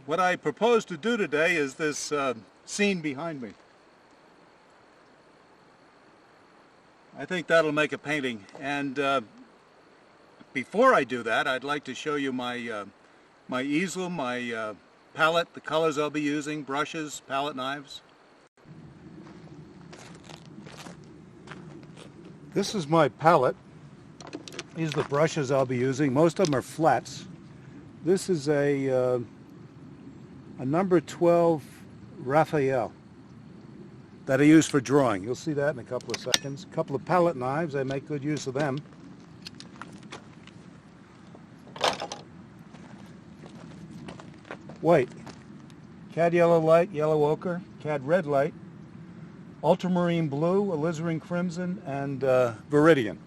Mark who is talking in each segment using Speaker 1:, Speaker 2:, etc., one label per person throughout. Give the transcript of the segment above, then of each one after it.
Speaker 1: What I propose to do today is this scene behind me. I think that'll make a painting, and before I do that, I'd like to show you my my easel, my palette, the colors I'll be using, brushes, palette knives. This is my palette. These are the brushes I'll be using. Most of them are flats. This is a number 12 Raphael that I use for drawing. You'll see that in a couple of seconds. A couple of palette knives. I make good use of them. White. Cad yellow light, yellow ochre, cad red light, ultramarine blue, alizarin crimson, and viridian.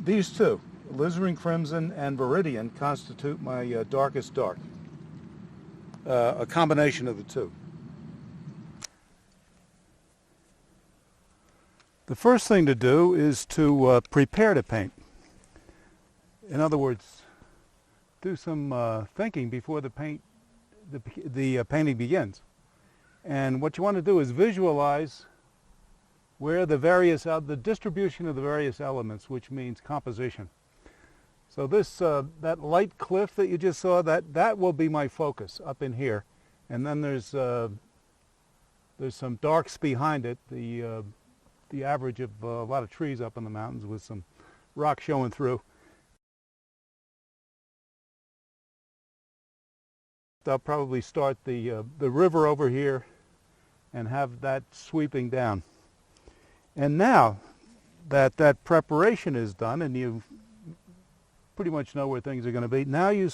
Speaker 1: These two, alizarin crimson and viridian, constitute my darkest dark. A combination of the two. The first thing to do is to prepare to paint. In other words, do some thinking before the painting begins. And what you want to do is visualize where the distribution of the various elements, which means composition. So this that light cliff that you just saw, that will be my focus up in here, and then there's some darks behind it. The average of a lot of trees up in the mountains with some rock showing through. I'll probably start the river over here and have that sweeping down. And now that that preparation is done and you pretty much know where things are going to be, now I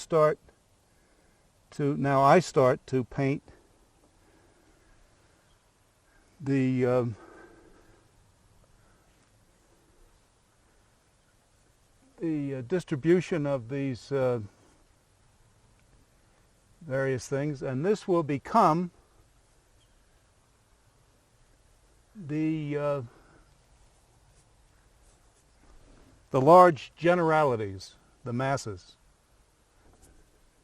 Speaker 1: start to paint the distribution of these various things, and this will become the large generalities, the masses.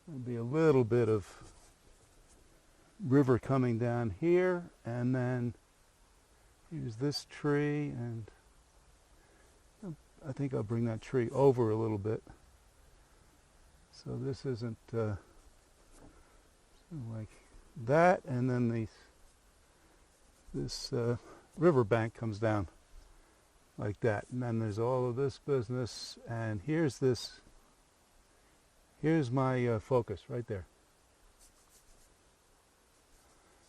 Speaker 1: There'll be a little bit of river coming down here, and then here's this tree, and I think I'll bring that tree over a little bit. So this isn't like that, and then this riverbank comes down like that, and then there's all of this business, and here's my focus right there.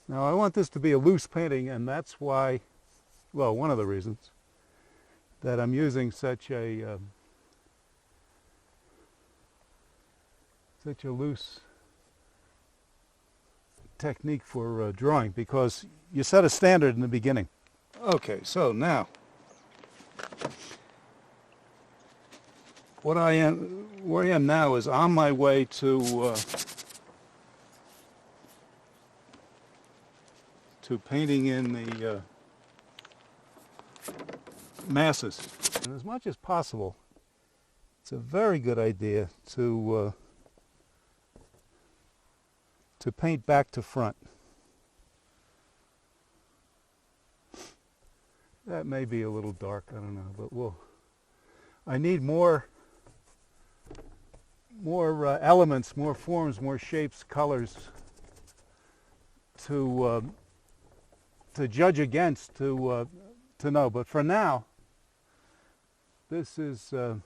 Speaker 1: Now I want this to be a loose painting, and that's why, well, one of the reasons that I'm using such a loose technique for drawing, because you set a standard in the beginning. Okay, so now where I am now is on my way to painting in the masses. And as much as possible, it's a very good idea to paint back to front. That may be a little dark, I don't know, but I need more elements, more forms, more shapes, colors to judge against, to know. But for now, this is good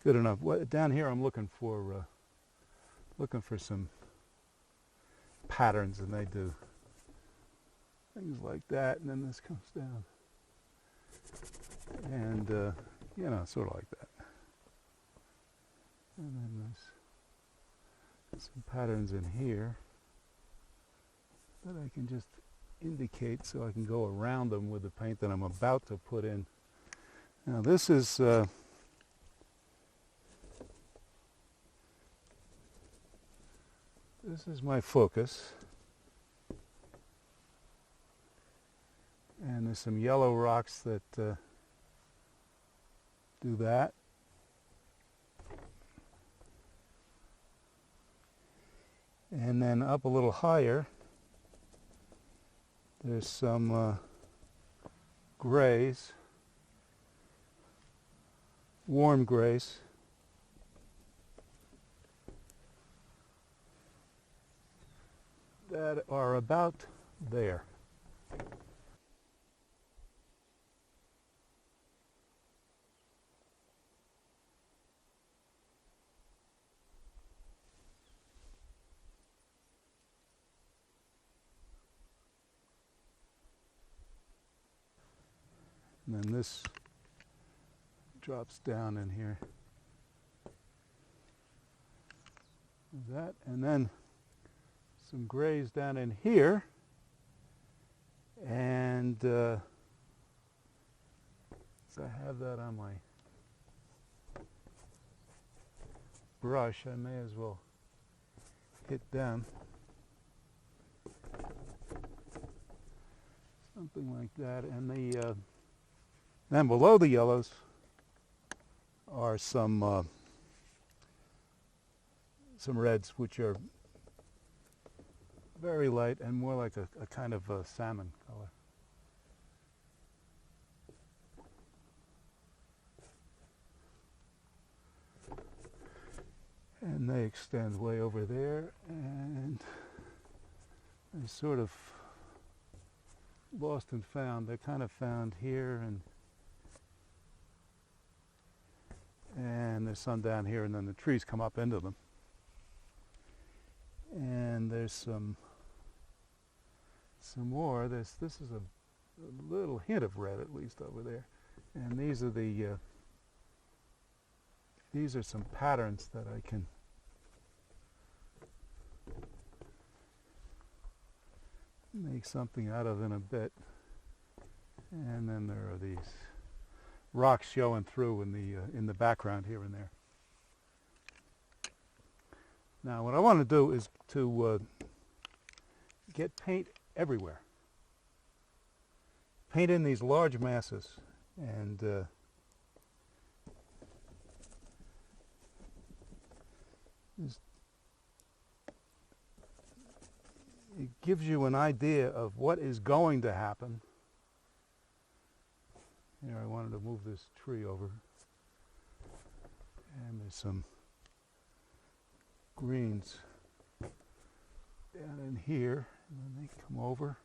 Speaker 1: enough. Down here, I'm looking for some patterns, and they do things like that, and then this comes down, and you know, sort of like that, and then there's some patterns in here that I can just indicate so I can go around them with the paint that I'm about to put in. Now this is my focus, and there's some yellow rocks that do that. And then up a little higher, there's some grays, warm grays. That are about there. And then this drops down in here. That, and then some grays down in here, and so I have that on my brush. I may as well hit them. Something like that, and the then below the yellows are some reds, which are very light and more like a kind of a salmon color. And they extend way over there, and they're sort of lost and found. They're kind of found here, and there's some down here, and then the trees come up into them. And there's some more. This is a little hint of red, at least over there. And these are some patterns that I can make something out of in a bit. And then there are these rocks showing through in the background here and there. Now what I want to do is to get paint everywhere. Paint in these large masses, and it gives you an idea of what is going to happen. Here I wanted to move this tree over, and there's some greens down in here, and then they come over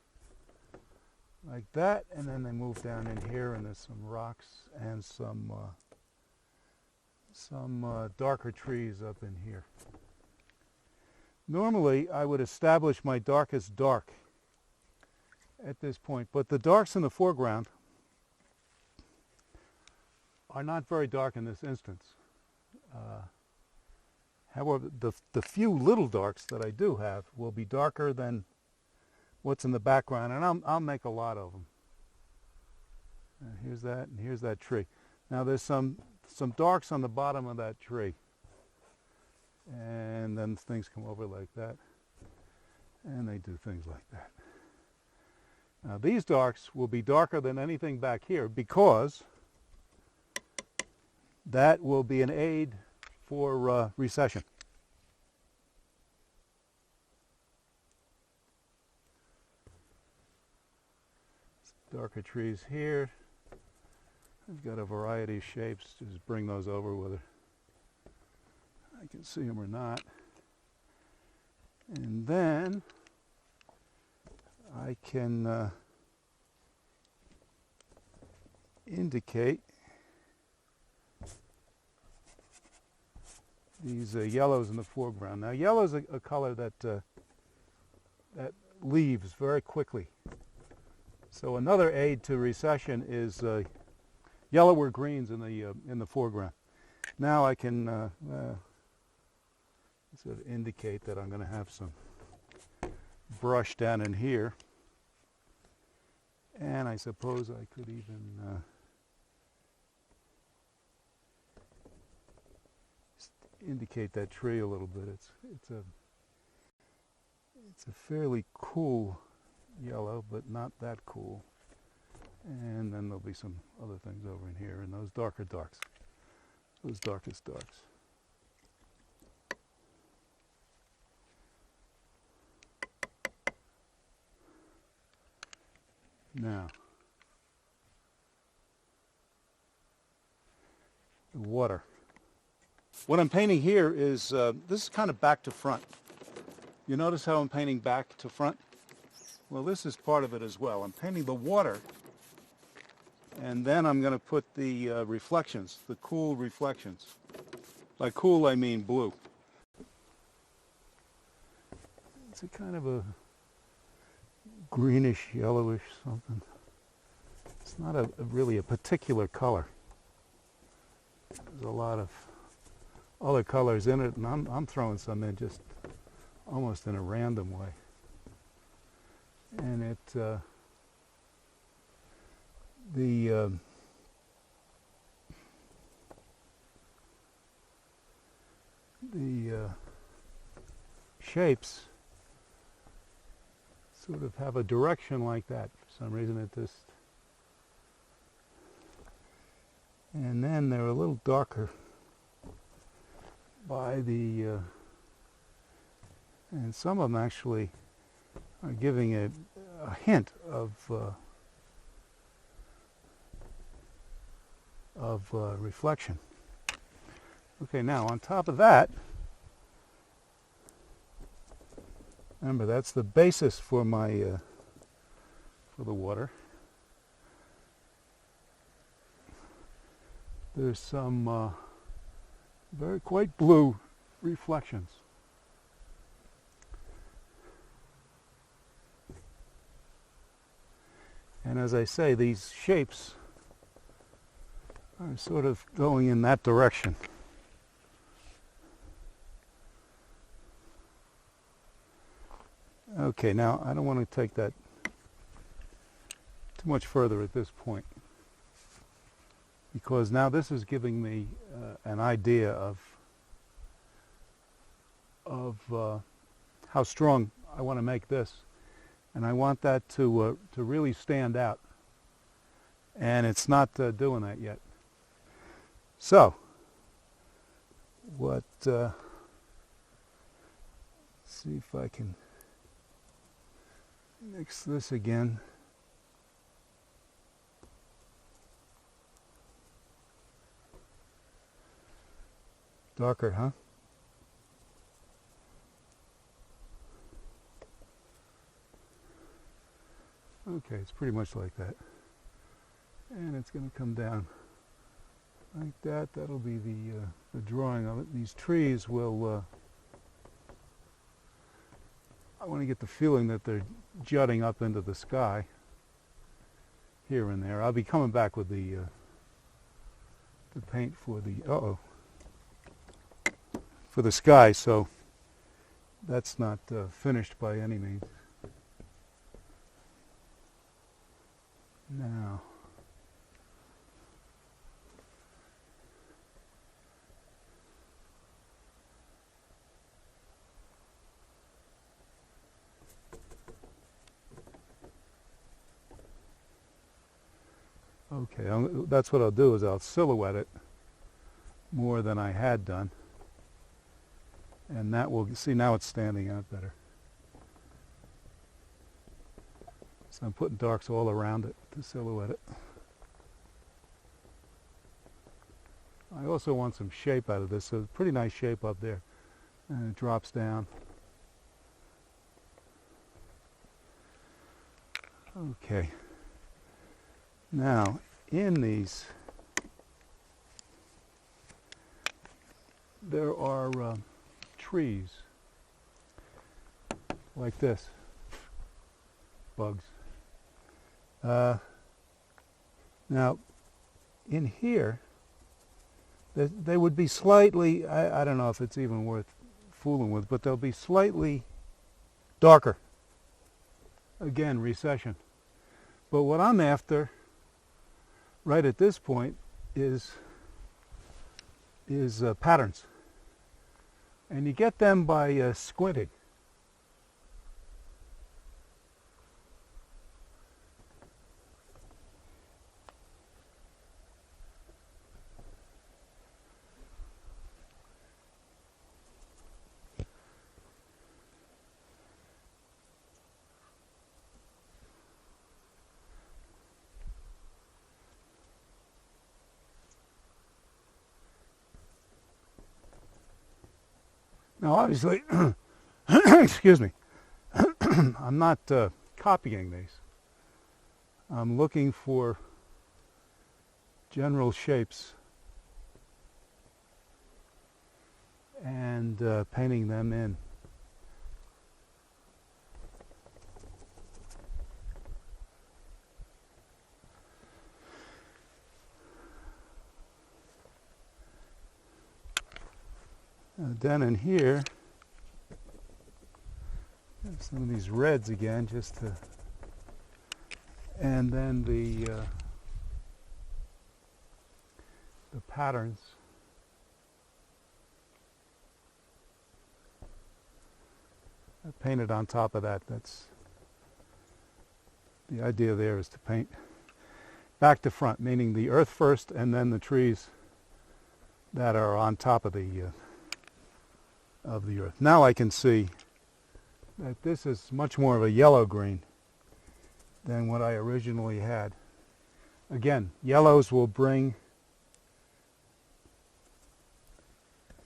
Speaker 1: like that, and then they move down in here, and there's some rocks and some darker trees up in here. Normally I would establish my darkest dark at this point, but the darks in the foreground are not very dark in this instance. However, the few little darks that I do have will be darker than what's in the background, and I'll make a lot of them. And here's that tree. Now there's some darks on the bottom of that tree, and then things come over like that, and they do things like that. Now these darks will be darker than anything back here, because that will be an aid for recession. Darker trees here. I've got a variety of shapes. Just bring those over whether I can see them or not. And then I can indicate these yellows in the foreground. Now yellow is a color that leaves very quickly. So another aid to recession is yellow or greens in the foreground. Now I can sort of indicate that I'm going to have some brush down in here, and I suppose I could even indicate that tree a little bit. It's a fairly cool yellow, but not that cool. And then there'll be some other things over in here, and those darker darks, those darkest darks. Now, the water. What I'm painting here is, this is kind of back to front. You notice how I'm painting back to front? Well, this is part of it as well. I'm painting the water, and then I'm going to put the reflections, the cool reflections. By cool, I mean blue. It's a kind of a greenish, yellowish something. It's not really a particular color. There's a lot of other colors in it, and I'm throwing some in just almost in a random way. And it, the shapes sort of have a direction like that. For some reason it just, and then they're a little darker by the, and some of them actually are giving a hint of reflection. Okay, now on top of that, remember that's the basis for my for the water. There's some quite blue reflections. And as I say, these shapes are sort of going in that direction. Okay, now I don't want to take that too much further at this point, because now this is giving me an idea of how strong I want to make this, and I want that to really stand out, and it's not doing that yet. So what see if I can mix this again. Darker, huh? Okay, it's pretty much like that. And it's going to come down like that. That'll be the drawing of it. These trees will, I want to get the feeling that they're jutting up into the sky here and there. I'll be coming back with the paint for the, for the sky, so that's not finished by any means. Now, okay, that's what I'll do, is I'll silhouette it more than I had done, and that will, see, now it's standing out better. So I'm putting darks all around it to silhouette it. I also want some shape out of this, so it's a pretty nice shape up there, and it drops down. Okay, now in these there are trees like this, bugs. Now in here they would be slightly, I don't know if it's even worth fooling with, but they'll be slightly darker. Again, recession. But what I'm after right at this point is patterns. And you get them by squinting. Now obviously, excuse me, I'm not copying these. I'm looking for general shapes and painting them in. Then in here, some of these reds again, just to, and then the patterns. I painted on top of that. That's the idea. There is to paint back to front, meaning the earth first, and then the trees that are on top of the earth. Now I can see that this is much more of a yellow-green than what I originally had. Again, yellows will bring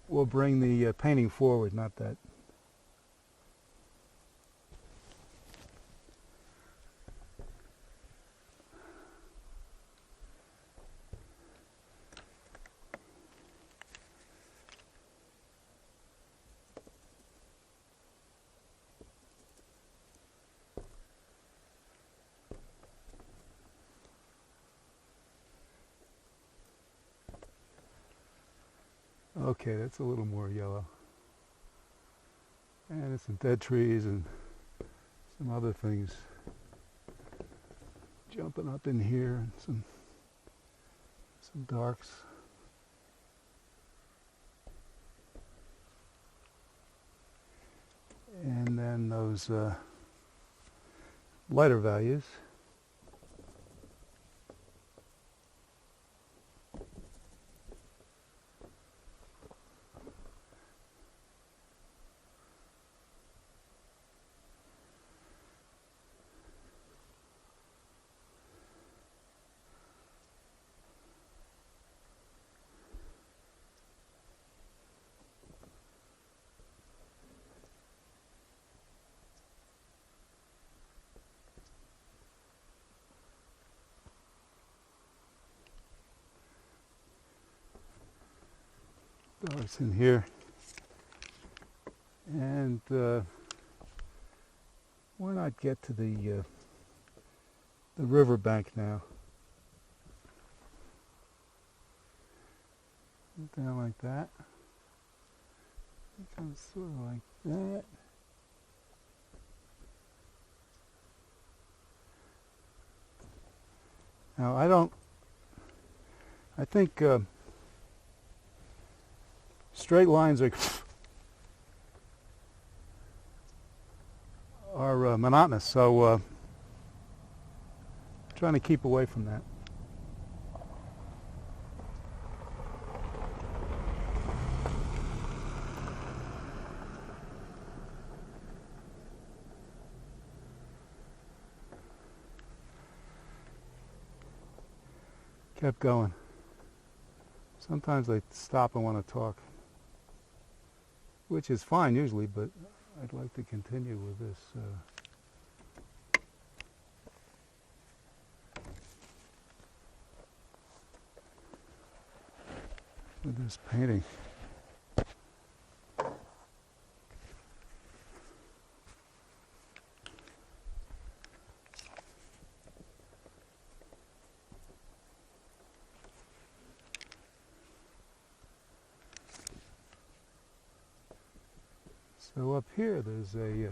Speaker 1: the painting forward, not that. Okay, that's a little more yellow. And there's some dead trees and some other things jumping up in here, and some darks. And then those lighter values. Darks in here, and why not get to the riverbank now? Down like that. It comes sort of like that. Now I think straight lines are monotonous, so trying to keep away from that. Kept going. Sometimes I stop and want to talk, which is fine usually, but I'd like to continue with this. With this painting. So up here there's a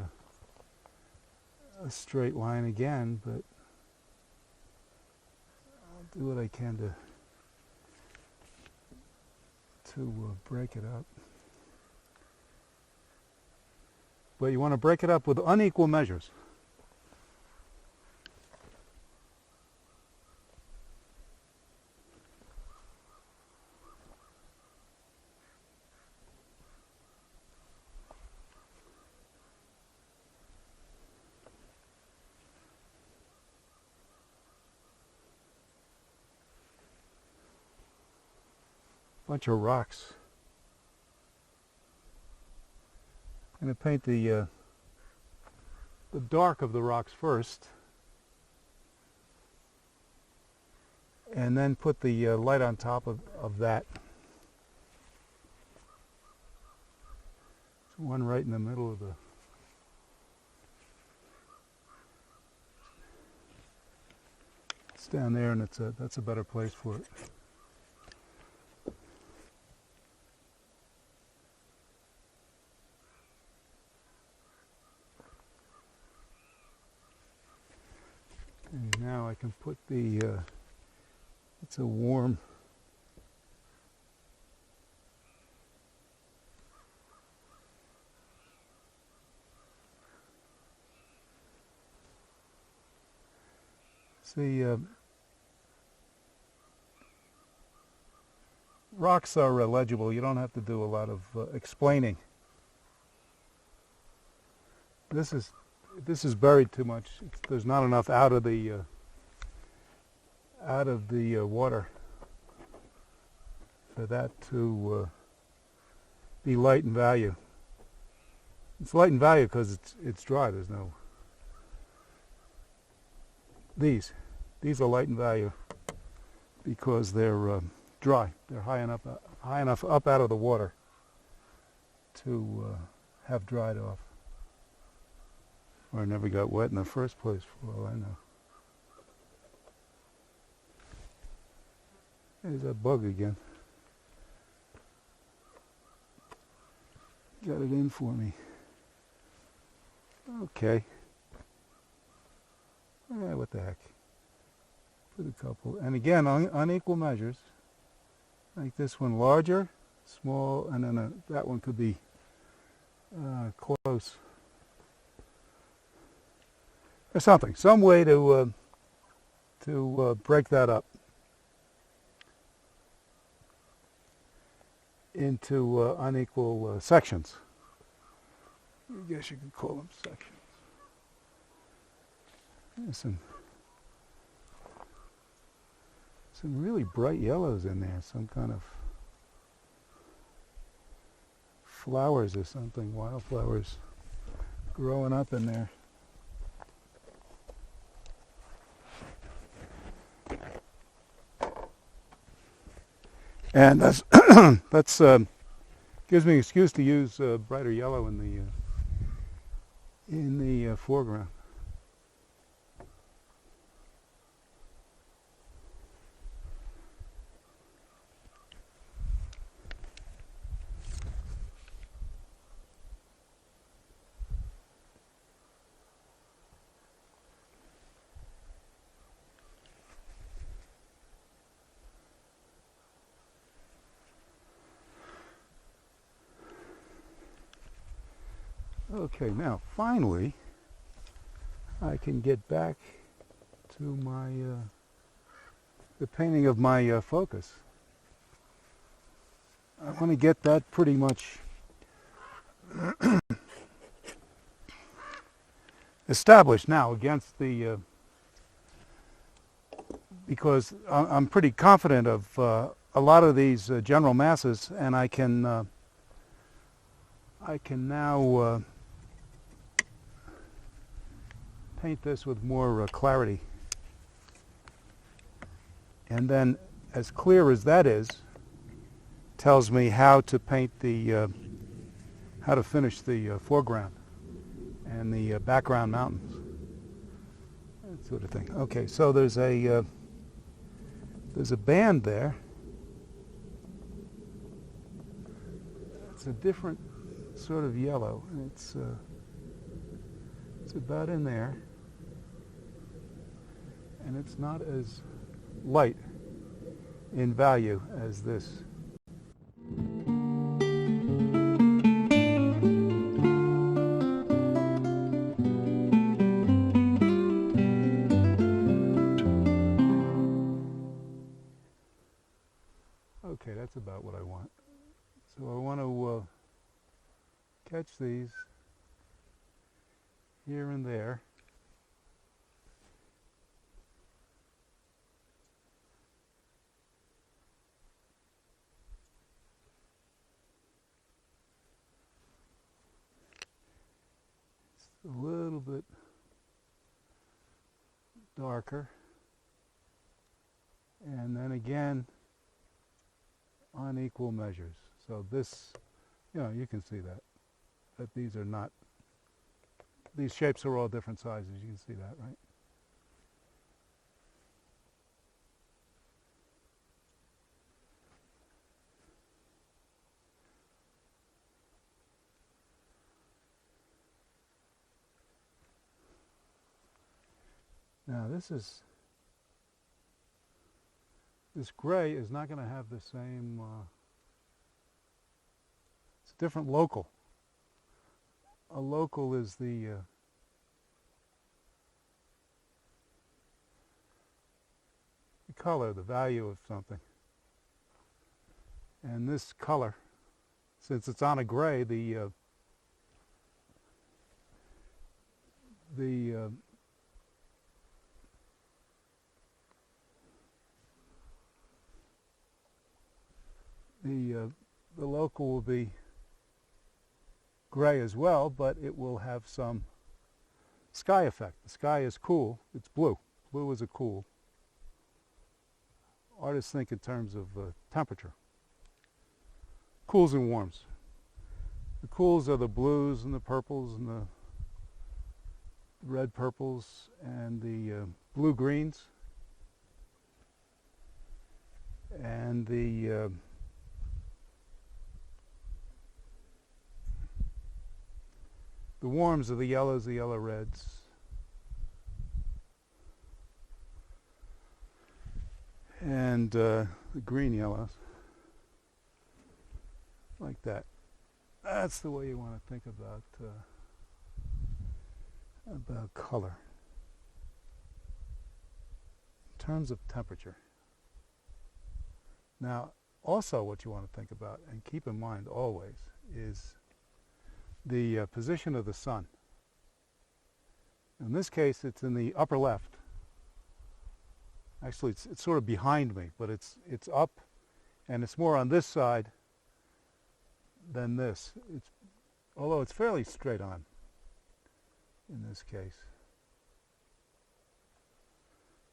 Speaker 1: straight line again, but I'll do what I can to break it up. But you want to break it up with unequal measures. Bunch of rocks. I'm going to paint the dark of the rocks first, and then put the light on top of that. There's one right in the middle of the... It's down there, and that's a better place for it. And now I can put the, it's a warm, see, rocks are legible. You don't have to do a lot of explaining. This is buried too much. There's not enough out of the water for that to be light in value. It's light in value because it's dry. There's no... These are light in value because they're dry. They're high enough up out of the water to have dried off. Or never got wet in the first place, for all I know. There's that bug again. Got it in for me. Okay. What the heck. Put a couple. And again, unequal measures. Like this one larger, small, and then that one could be close. Or something. Some way to break that up into unequal sections. I guess you could call them sections. There's some really bright yellows in there, some kind of flowers or something, wildflowers growing up in there. And that's gives me an excuse to use brighter yellow in the foreground. Okay, now finally I can get back to my the painting of my focus. I want to get that pretty much established now against the because I'm pretty confident of a lot of these general masses, and I can now paint this with more clarity. And then, as clear as that is, tells me how to paint the, how to finish the foreground and the background mountains, that sort of thing. Okay, so there's a band there. It's a different sort of yellow. It's about in there, and it's not as light in value as this. Okay, that's about what I want. So I want to catch these here and there. a little bit darker, and then again unequal measures. So this, you can see that these are not, these shapes are all different sizes. You can see that, right? Now this gray is not going to have the same, it's a different local. A local is the color, the value of something. And this color, since it's on a gray, the local will be gray as well, but it will have some sky effect. The sky is cool. It's blue. Blue is a cool. Artists think in terms of temperature. Cools and warms. The cools are the blues and the purples and the red purples and the blue greens. And the warms are the yellows, the yellow reds. And the green yellows. Like that. That's the way you want to think about color. In terms of temperature. Now, also what you want to think about, and keep in mind always, is the position of the sun. In this case, it's in the upper left. Actually, it's sort of behind me, but it's up, and it's more on this side than this. Although it's fairly straight on in this case.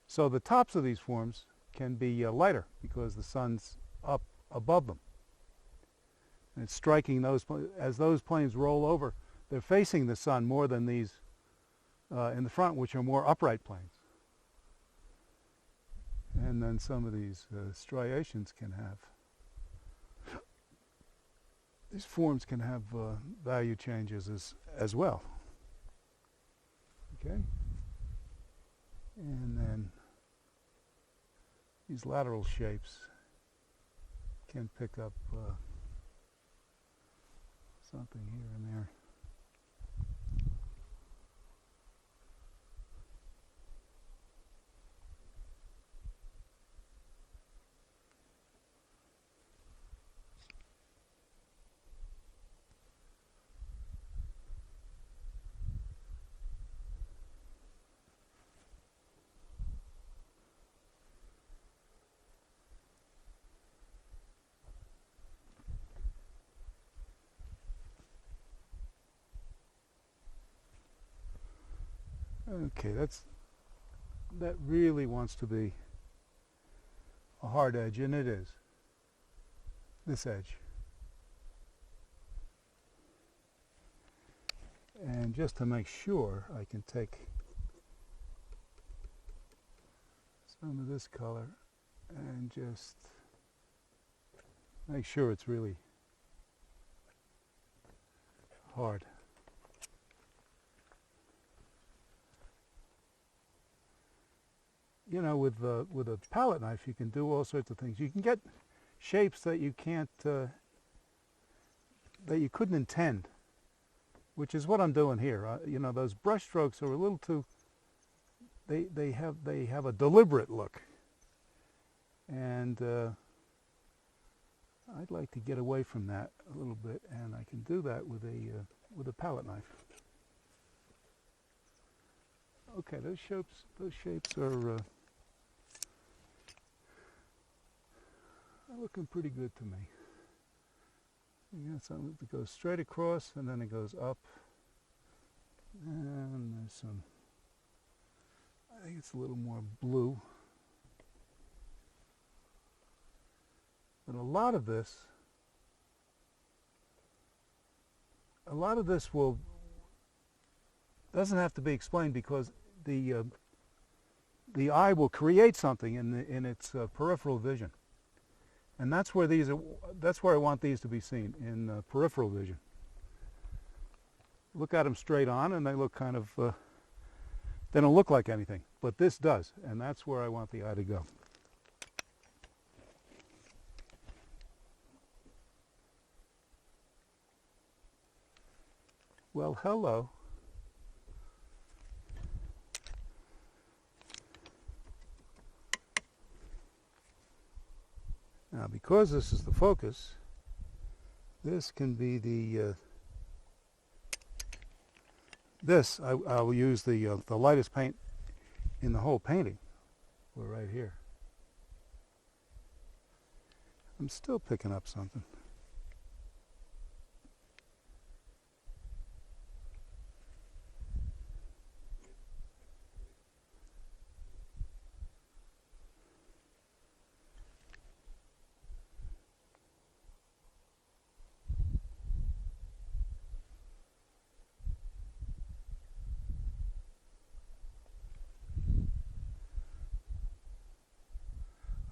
Speaker 1: So the tops of these forms can be lighter because the sun's up above them. And it's striking those, as those planes roll over, they're facing the sun more than these in the front, which are more upright planes. And then some of these striations can have, these forms can have value changes as well. Okay? And then these lateral shapes can pick up something here and there. Okay, that really wants to be a hard edge, and it is. This edge. And just to make sure, I can take some of this color and just make sure it's really hard. You know, with a palette knife, you can do all sorts of things. You can get shapes that you can't, that you couldn't intend, which is what I'm doing here. You know, those brush strokes are a little too. They have a deliberate look, and I'd like to get away from that a little bit, and I can do that with a palette knife. Okay, those shapes are looking pretty good to me. You got something that goes straight across, and then it goes up And there's some, I think it's a little more blue. But a lot of this will doesn't have to be explained because the eye will create something in its peripheral vision, and that's where I want these to be seen in peripheral vision. Look at them straight on, and they look kind of they don't look like anything, but this does, and that's where I want the eye to go. Well, hello. Now, because this is the focus, this can be the, I will use the lightest paint in the whole painting. We're right here. I'm still picking up something.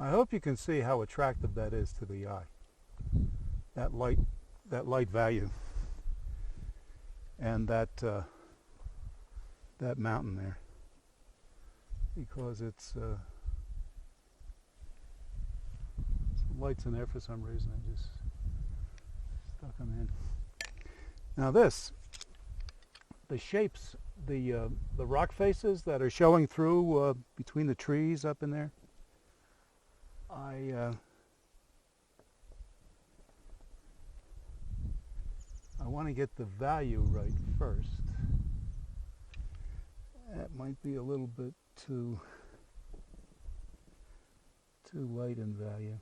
Speaker 1: I hope you can see how attractive that is to the eye. That light value, and that mountain there, because it's some lights in there for some reason. I just stuck them in. Now the shapes, the rock faces that are showing through between the trees up in there. I want to get the value right first. That might be a little bit too light in value.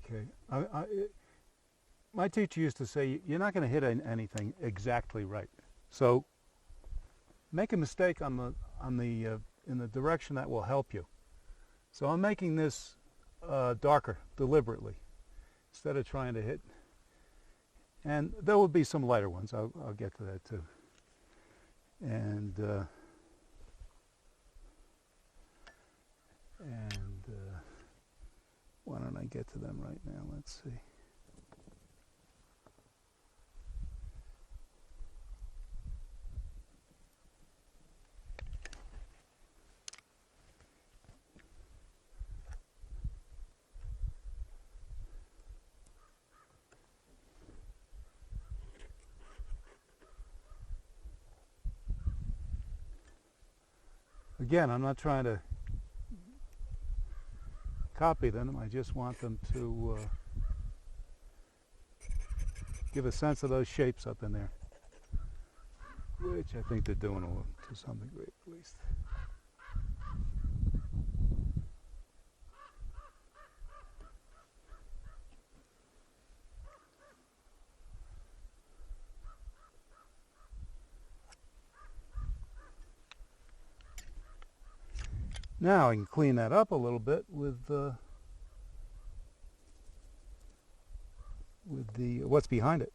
Speaker 1: Okay. My teacher used to say, you're not going to hit anything exactly right. So make a mistake in the direction that will help you. So I'm making this darker deliberately instead of trying to hit. And there will be some lighter ones. I'll get to that too. And why don't I get to them right now? Let's see. Again, I'm not trying to copy them. I just want them to give a sense of those shapes up in there, which I think they're doing to some degree at least. Now I can clean that up a little bit with what's behind it.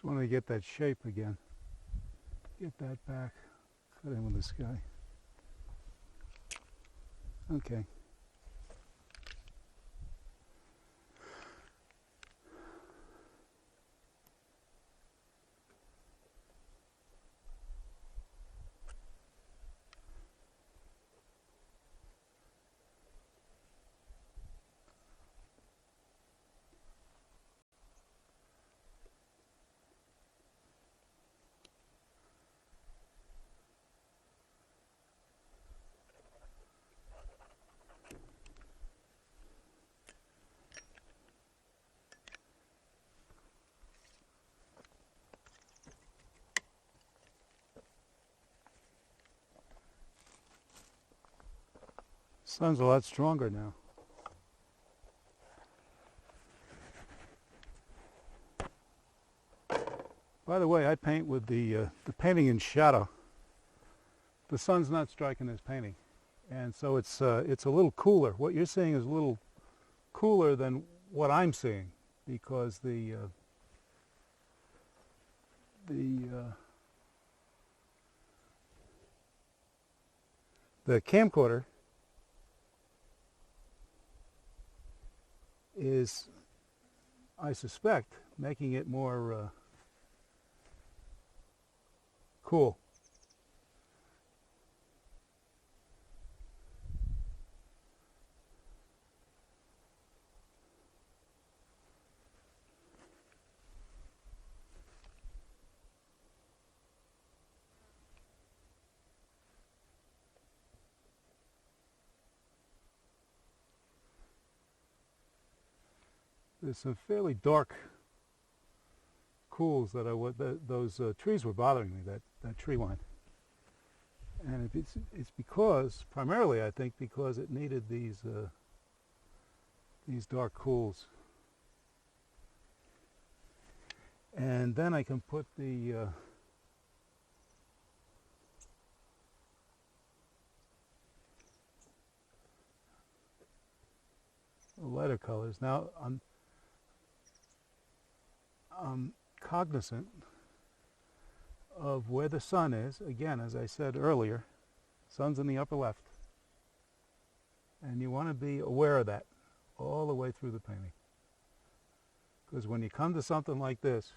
Speaker 1: want to get that shape again. Get that back. Cut in with the sky. Okay. Sun's a lot stronger now. By the way, I paint with the painting in shadow. The sun's not striking this painting, and so it's a little cooler. What you're seeing is a little cooler than what I'm seeing, because the camcorder is, I suspect, making it more cool. There's some fairly dark cools that those trees were bothering me, that tree line. And it's because, primarily I think, because it needed these dark cools. And then I can put the lighter colors. Now I'm cognizant of where the sun is. Again, as I said earlier, sun's in the upper left. And you want to be aware of that all the way through the painting. Because when you come to something like this,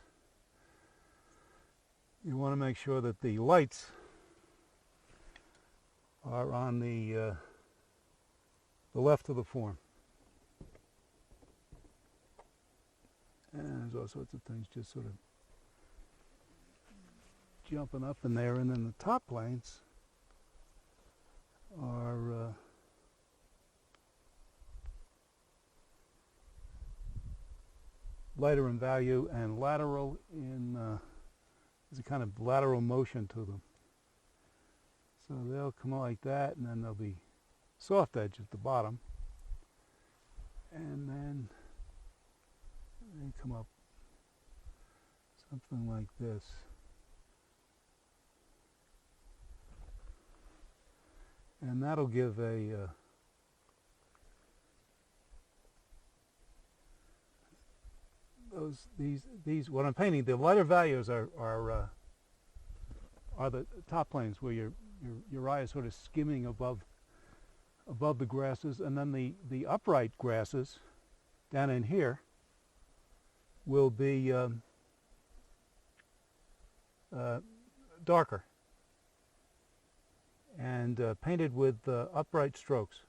Speaker 1: you want to make sure that the lights are on the left of the form. And there's all sorts of things just sort of jumping up in there, and then the top planes are lighter in value and lateral in, there's a kind of lateral motion to them. So they'll come out like that, and then there'll be soft edge at the bottom, and then they come up something like this. And that'll give a these what I'm painting, the lighter values are the top planes, where your eye is sort of skimming above the grasses, and then the upright grasses down in here will be darker and painted with upright strokes.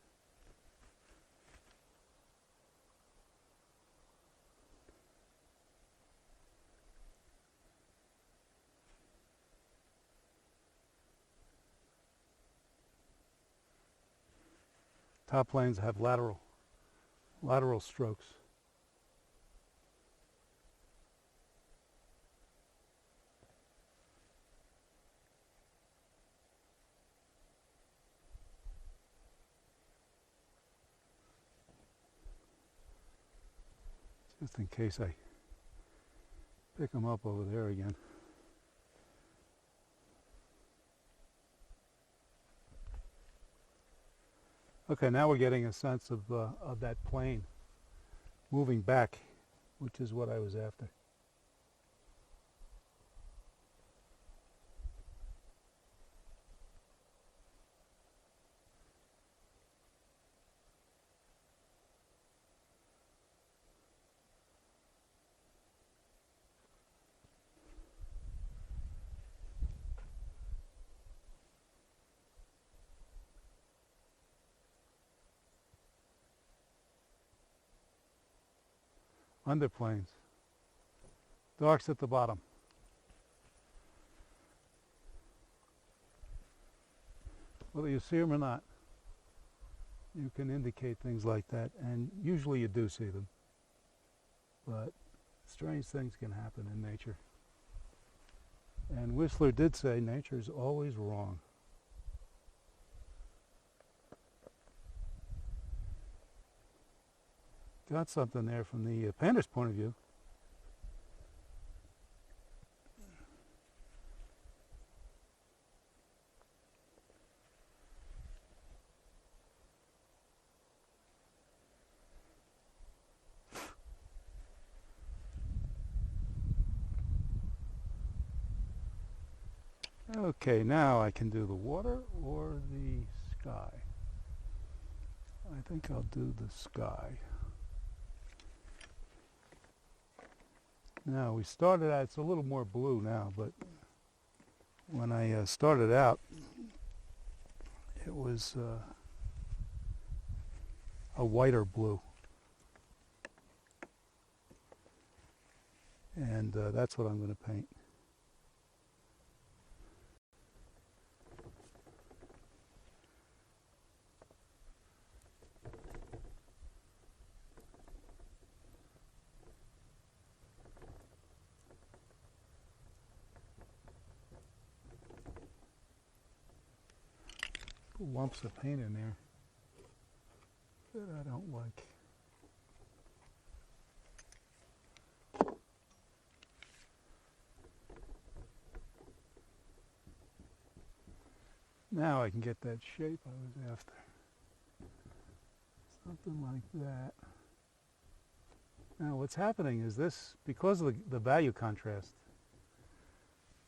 Speaker 1: Top planes have lateral strokes. Just in case I pick them up over there again. Okay, now we're getting a sense of that plane moving back, which is what I was after. underplanes. Darks at the bottom. Whether you see them or not, you can indicate things like that, and usually you do see them. But strange things can happen in nature. And Whistler did say nature's always wrong. Got something there from the painter's point of view. Okay, now I can do the water or the sky. I think I'll do the sky. Now we started out, it's a little more blue now, but when I started out, it was a whiter blue. And that's what I'm going to paint. Lumps of paint in there that I don't like. Now I can get that shape I was after. Something like that. Now what's happening is this, because of the value contrast,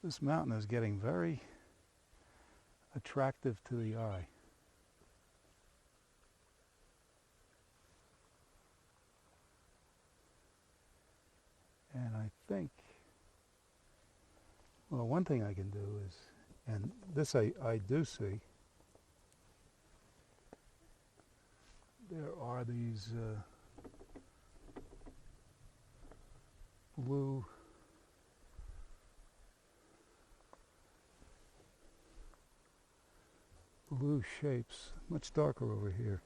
Speaker 1: this mountain is getting very attractive to the eye. And I think, well, one thing I can do is, and this I do see, there are these blue shapes, much darker over here.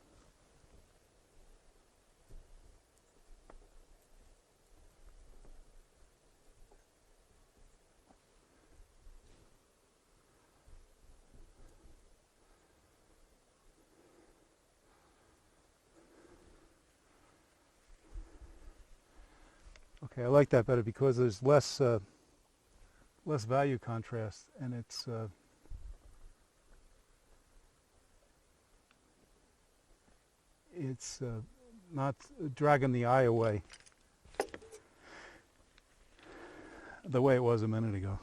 Speaker 1: Okay, I like that better because there's less value contrast, and it's not dragging the eye away the way it was a minute ago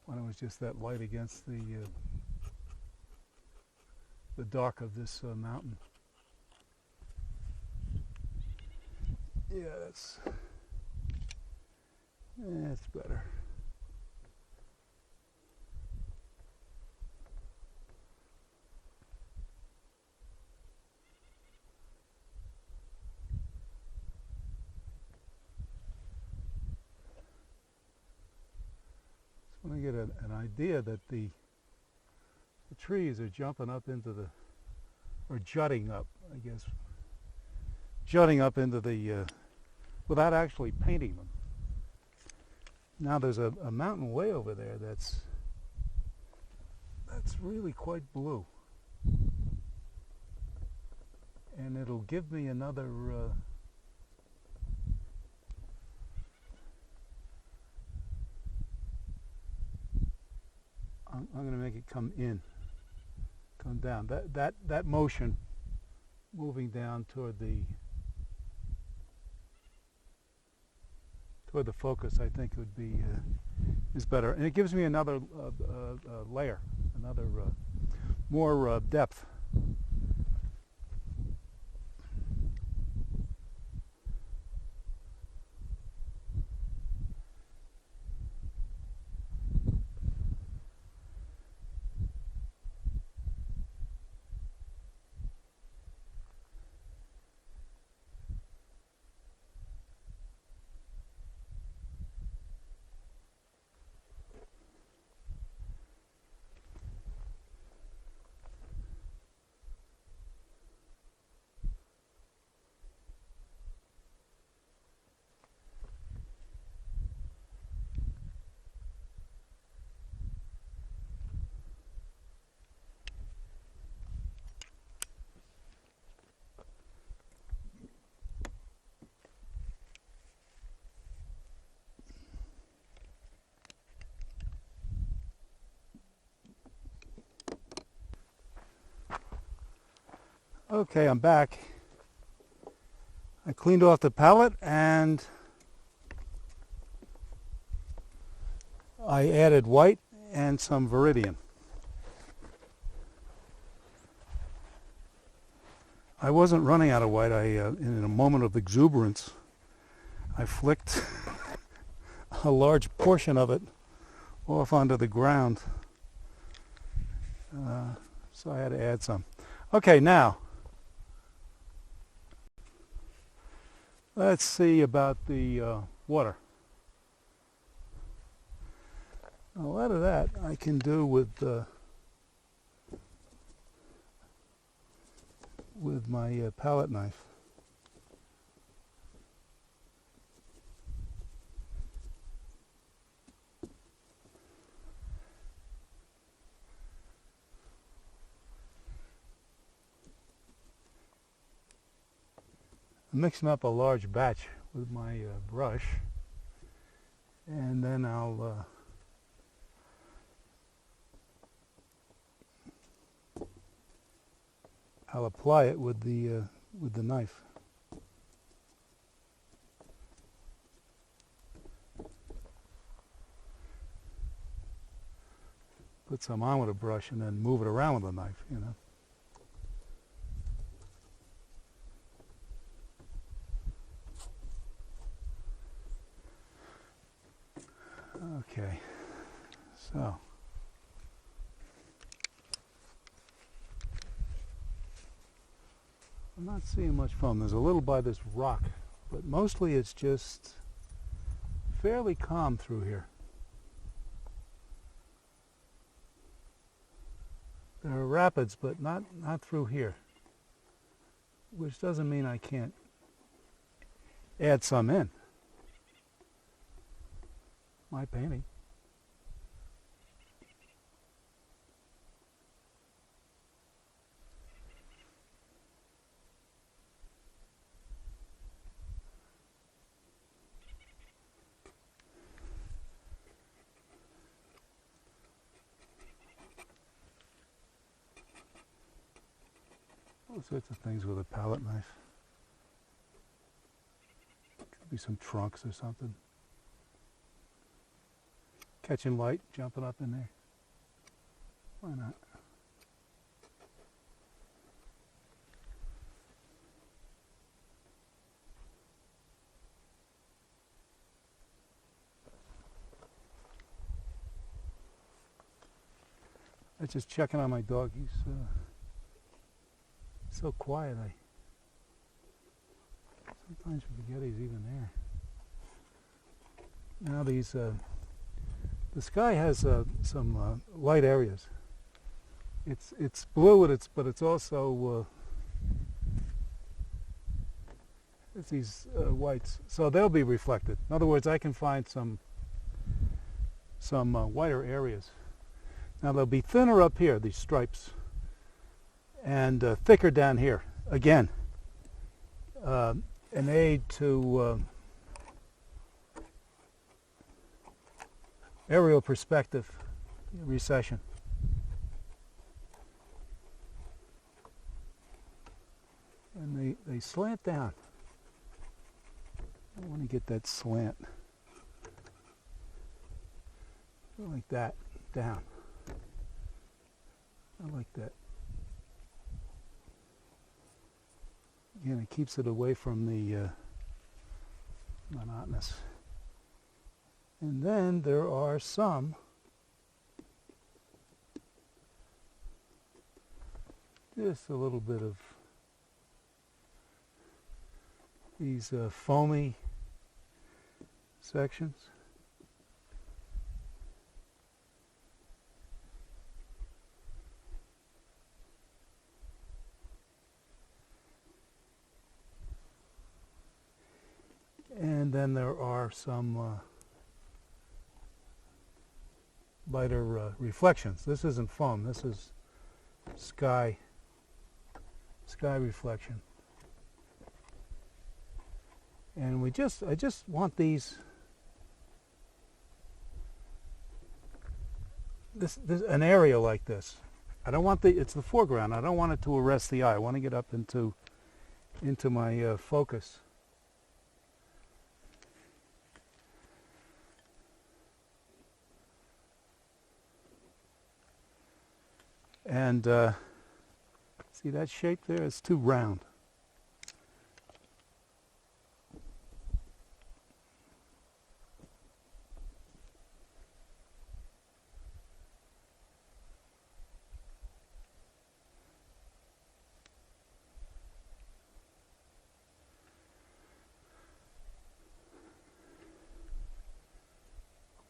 Speaker 1: when it was just that light against the dark of this mountain. Yeah, that's better. Just want to get an idea that the trees are jumping up into the, or jutting up, I guess, jutting up into the, without actually painting them. Now there's a mountain way over there that's really quite blue. And it'll give me another I'm going to make it come in, come down. That motion moving down toward the focus, I think would be is better, and it gives me another layer, another more depth. Okay, I'm back. I cleaned off the palette and I added white and some Viridian. I wasn't running out of white. In a moment of exuberance, I flicked a large portion of it off onto the ground. So I had to add some. Okay, now let's see about the water. A lot of that I can do with my palette knife. I'm mixing up a large batch with my brush, and then I'll apply it with the knife. Put some on with a brush and then move it around with a knife, you know. Okay, so I'm not seeing much foam. There's a little by this rock, but mostly it's just fairly calm through here. There are rapids, but not through here, which doesn't mean I can't add some in my painting. All sorts of things with a palette knife. Could be some trunks or something. Catching light, jumping up in there. Why not? I'm just checking on my dog. He's so quiet. I sometimes forget he's even there. Now these, the sky has some light areas. It's blue, but it's also it's these whites, so they'll be reflected. In other words, I can find some whiter areas. Now they'll be thinner up here, these stripes, and thicker down here. Again, an aid to aerial perspective recession. And they slant down. I want to get that slant like that down. I like that. Again, it keeps it away from the monotonous. And then there are some just a little bit of these foamy sections. And then there are some lighter reflections. This isn't foam, this is sky reflection. And I just want these, an area like this. I don't want it's the foreground. I don't want it to arrest the eye. I want to get up into my focus. And see that shape there? It's too round.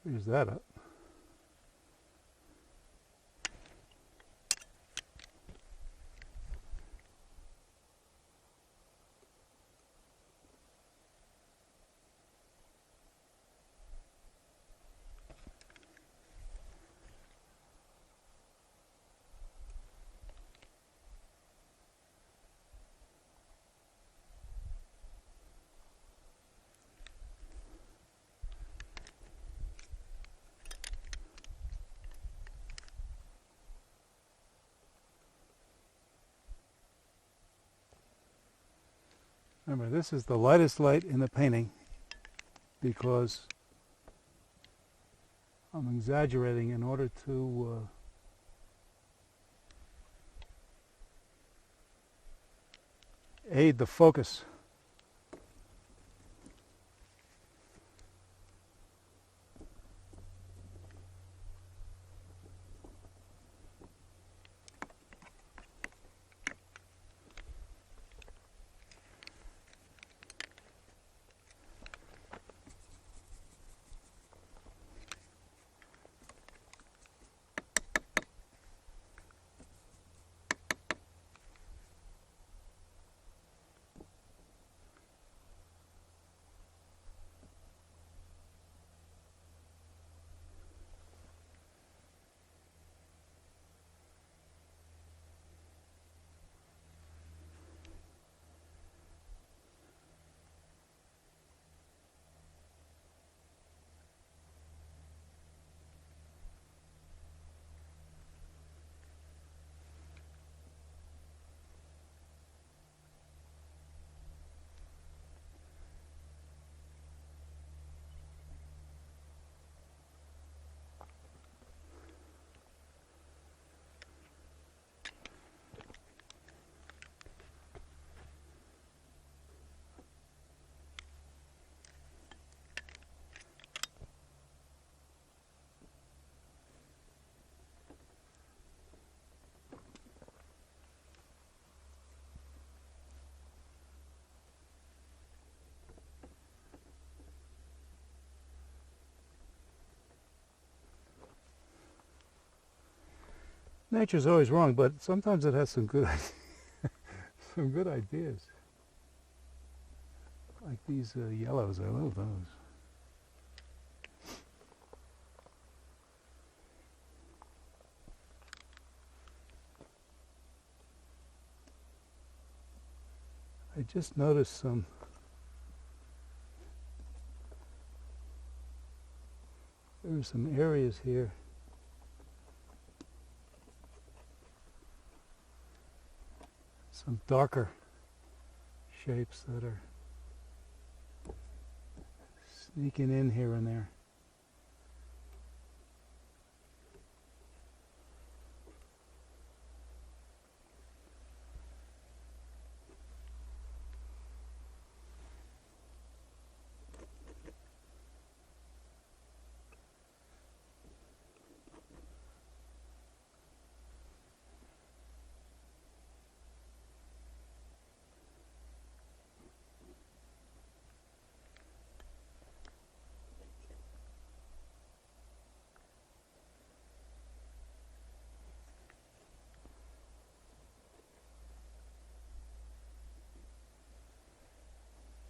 Speaker 1: Here's that up. Remember, this is the lightest light in the painting because I'm exaggerating in order to aid the focus. Nature's always wrong, but sometimes it has some good some good ideas. Like these yellows, I love those. I just noticed there are some areas here some darker shapes that are sneaking in here and there.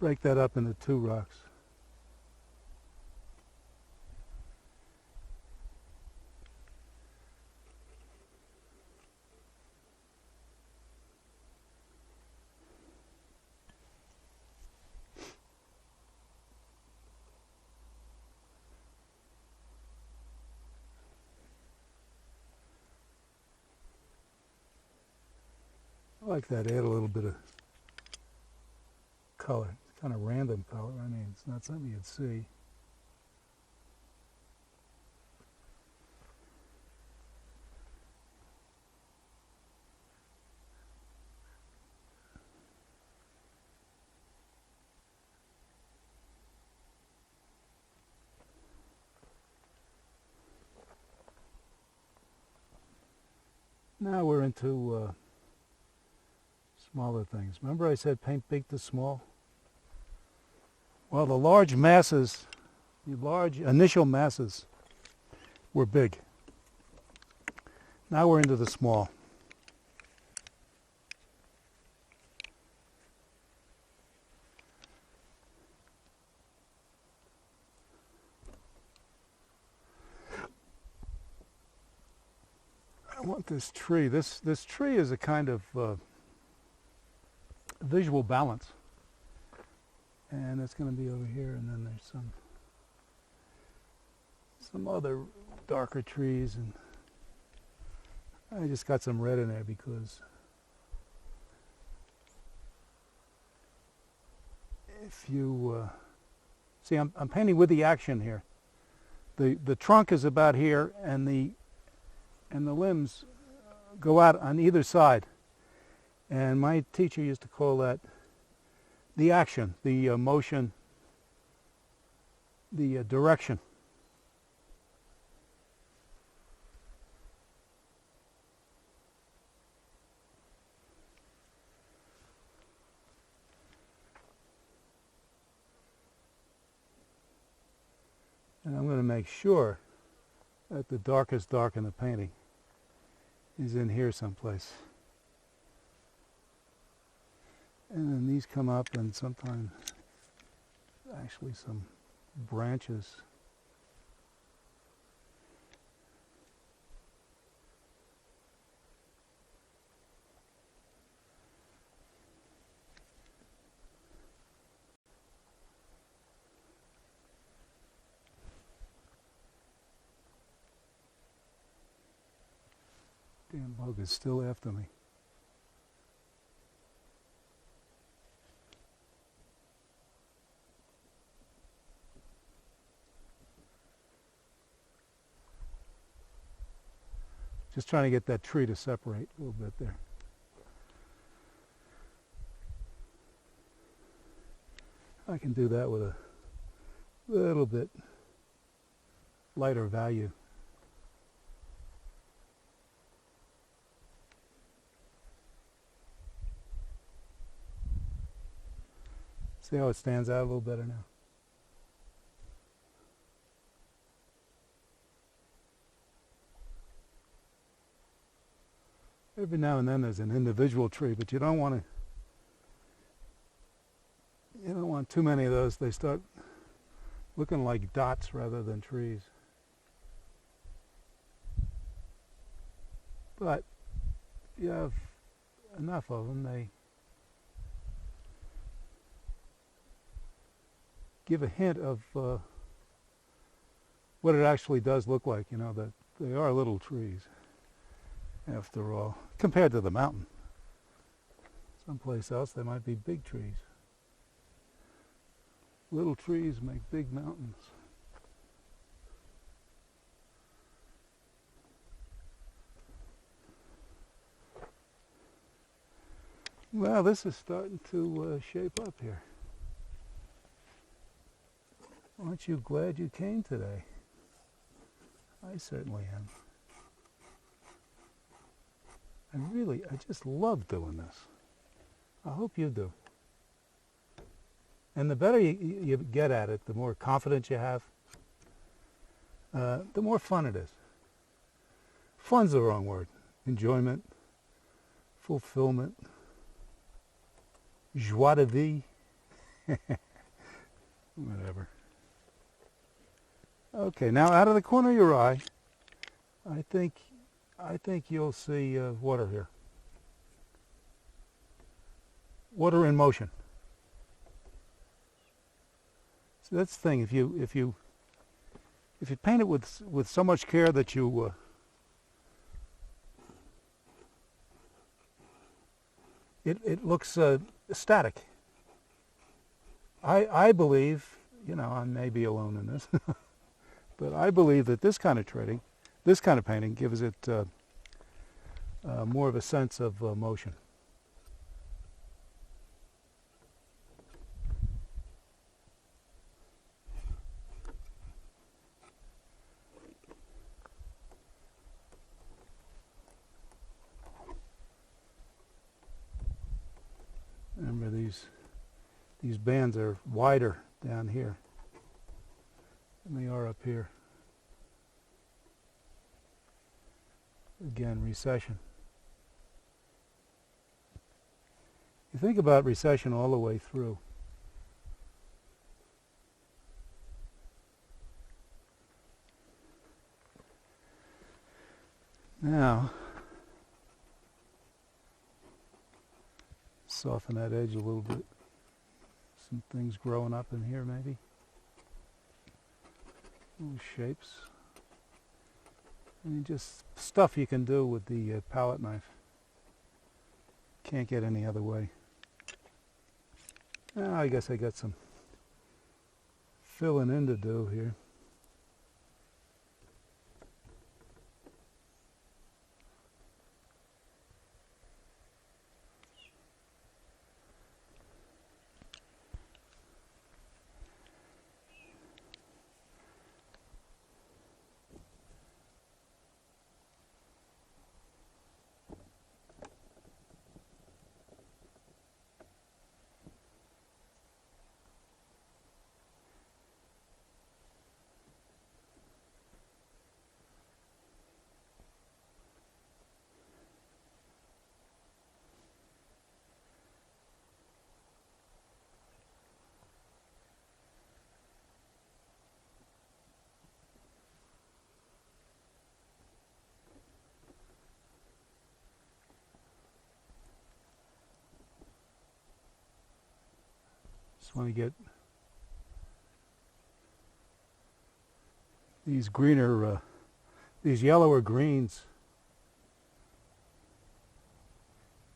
Speaker 1: Break that up into two rocks. like that, add a little bit of color. It's kind of random color. I mean, it's not something you'd see. Now we're into smaller things. Remember I said paint big to small? Well, the large masses, the large initial masses were big. Now we're into the small. I want this tree. This tree is a kind of visual balance. And it's going to be over here, and then there's some other darker trees, and I just got some red in there because if you see, I'm painting with the action here. The trunk is about here, and the limbs go out on either side. And my teacher used to call that the action, the motion, the direction. And I'm going to make sure that the darkest dark in the painting is in here someplace. And then these come up, and sometimes actually some branches. Damn bug is still after me. Just trying to get that tree to separate a little bit there. I can do that with a little bit lighter value. See how it stands out a little better now? Every now and then there's an individual tree, but you don't want too many of those. They start looking like dots rather than trees. But if you have enough of them, they give a hint of what it actually does look like, that they are little trees. After all, compared to the mountain. Someplace else they might be big trees. Little trees make big mountains. Well, this is starting to shape up here. Aren't you glad you came today? I certainly am. I just love doing this. I hope you do. And the better you get at it, the more confidence you have, the more fun it is. Fun's the wrong word. Enjoyment, fulfillment, joie de vie, whatever. Okay, now out of the corner of your eye, I think you'll see water here. Water in motion. So that's the thing. If you paint it with so much care that you it looks static. I believe, you know, I may be alone in this, but I believe that this kind of painting gives it more of a sense of motion. Remember, these bands are wider down here than they are up here. Again, recession. You think about recession all the way through. Now, soften that edge a little bit. Some things growing up in here maybe. Little shapes. I mean, just stuff you can do with the palette knife. Can't get any other way. Now, I guess I got some filling in to do here. Just want to get these greener, these yellower greens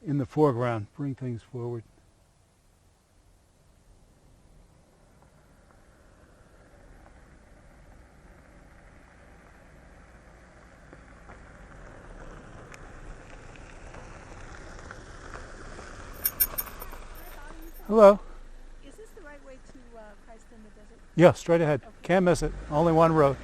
Speaker 1: in the foreground, bring things forward. Hello.
Speaker 2: Is this the right way to Christ in the Desert?
Speaker 1: Yeah, straight ahead.
Speaker 2: Okay.
Speaker 1: Can't miss it. Only one road.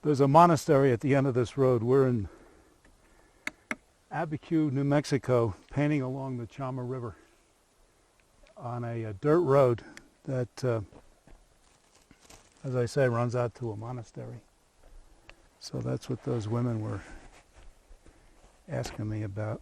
Speaker 1: There's a monastery at the end of this road. We're in Abiquiu, New Mexico, painting along the Chama River on a dirt road that, as I say, runs out to a monastery. So that's what those women were asking me about.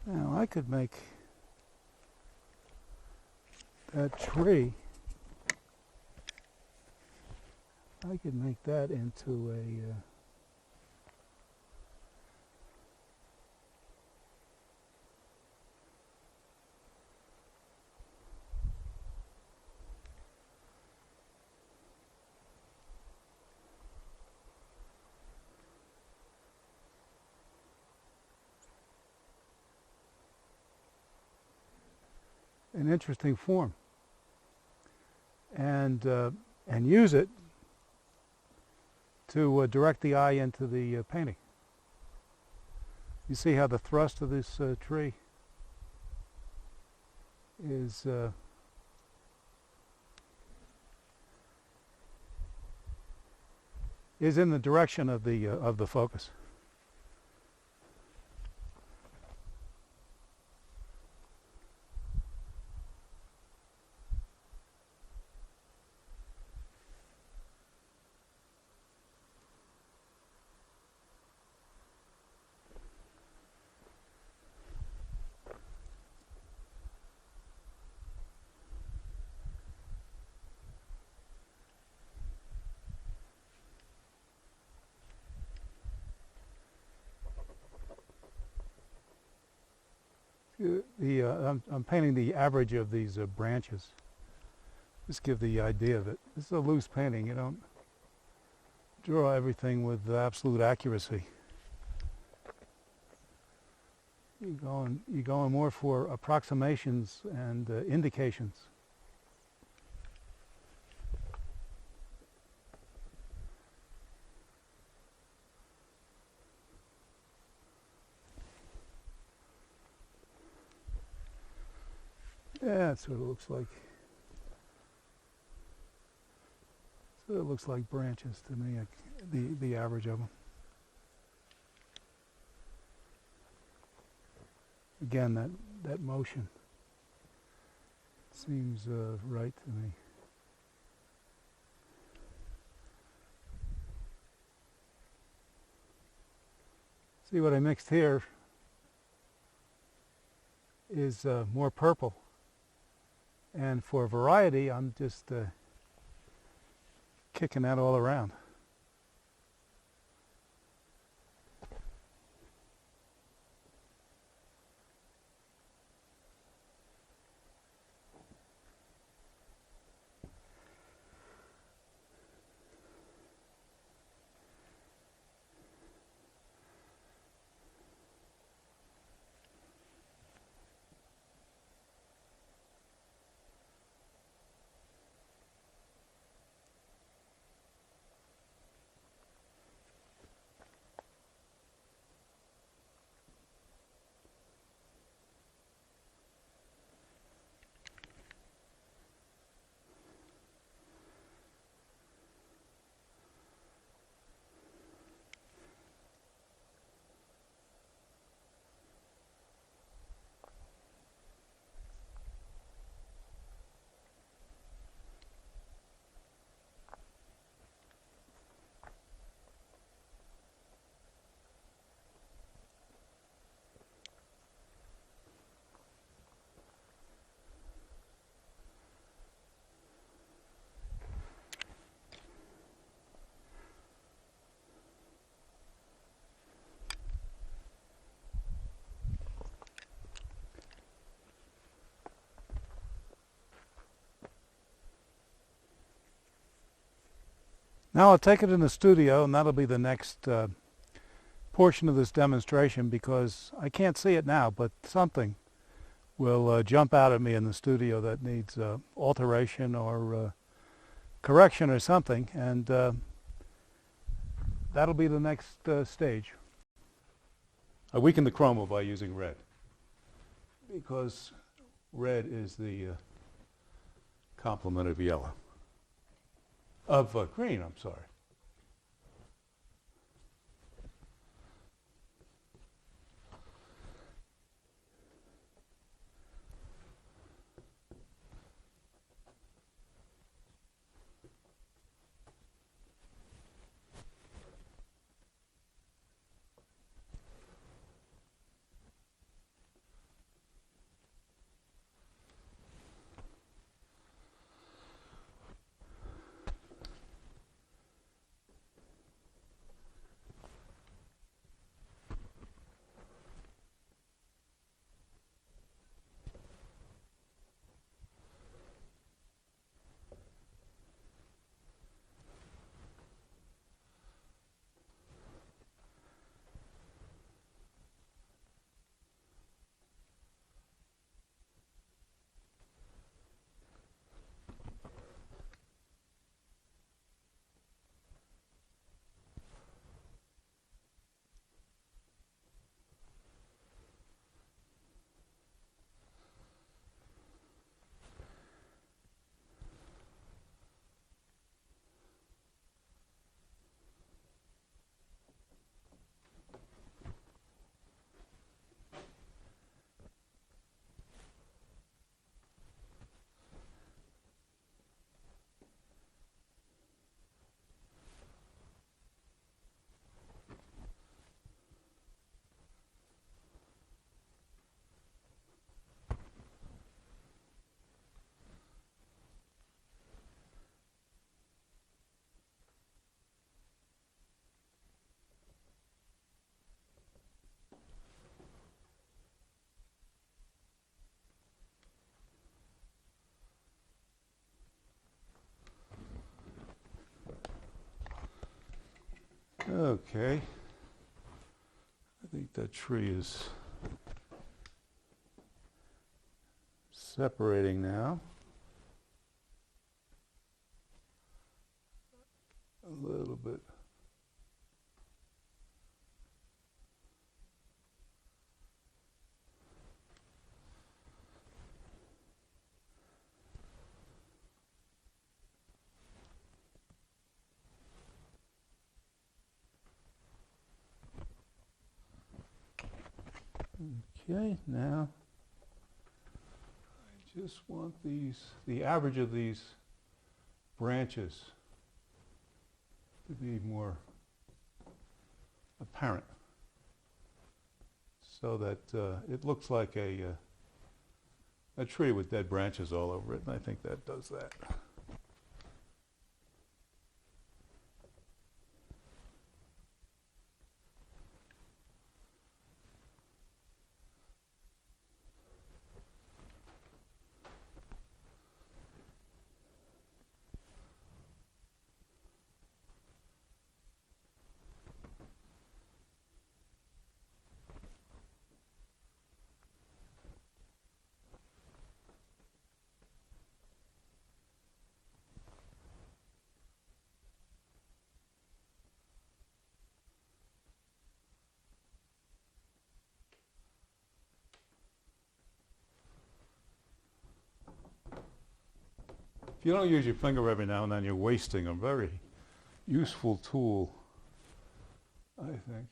Speaker 1: Now I could make that tree, I could make that into a an interesting form, and use it to direct the eye into the painting. You see how the thrust of this tree is in the direction of the focus. I'm painting the average of these branches. Just give the idea of it. This is a loose painting. You don't draw everything with absolute accuracy. You're going more for approximations and indications. Yeah, that's what it looks like. So it looks like branches to me, the average of them. Again, that motion seems right to me. See, what I mixed here is more purple. And for variety, I'm just kicking that all around. Now I'll take it in the studio, and that'll be the next portion of this demonstration, because I can't see it now, but something will jump out at me in the studio that needs alteration or correction or something, and that'll be the next stage. I weaken the chroma by using red, because red is the complement of yellow. Of green, I'm sorry. Okay. I think that tree is separating now. A little bit. Okay, now I just want the average of these branches to be more apparent so that it looks like a tree with dead branches all over it, and I think that does that. If you don't use your finger every now and then, you're wasting a very useful tool, I think.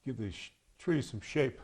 Speaker 1: Give these trees some shape.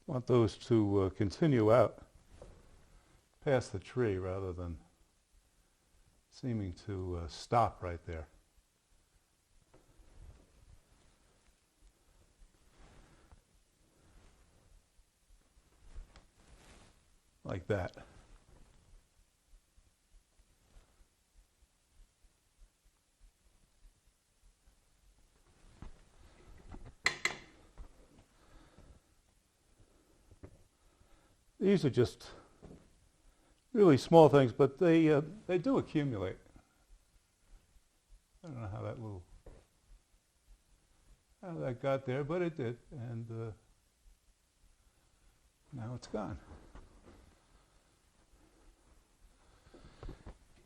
Speaker 1: Want those to continue out past the tree rather than seeming to stop right there. Like that. These are just really small things, but they do accumulate. I don't know how that got there, but it did, and now it's gone.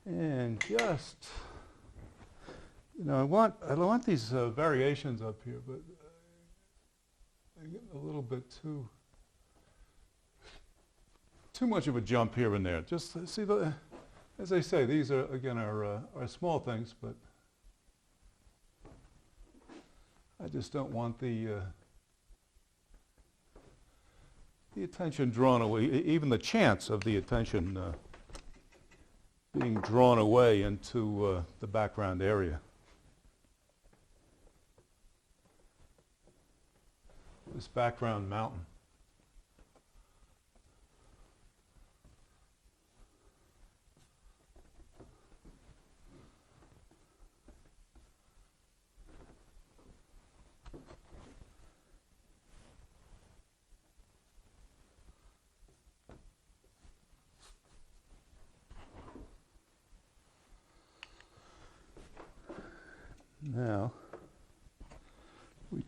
Speaker 1: And just, I want these variations up here, but I get a little bit too much of a jump here and there. Just see, as I say, these are again are small things, but I just don't want the attention drawn away, even the chance of the attention being drawn away into the background area. This background mountain.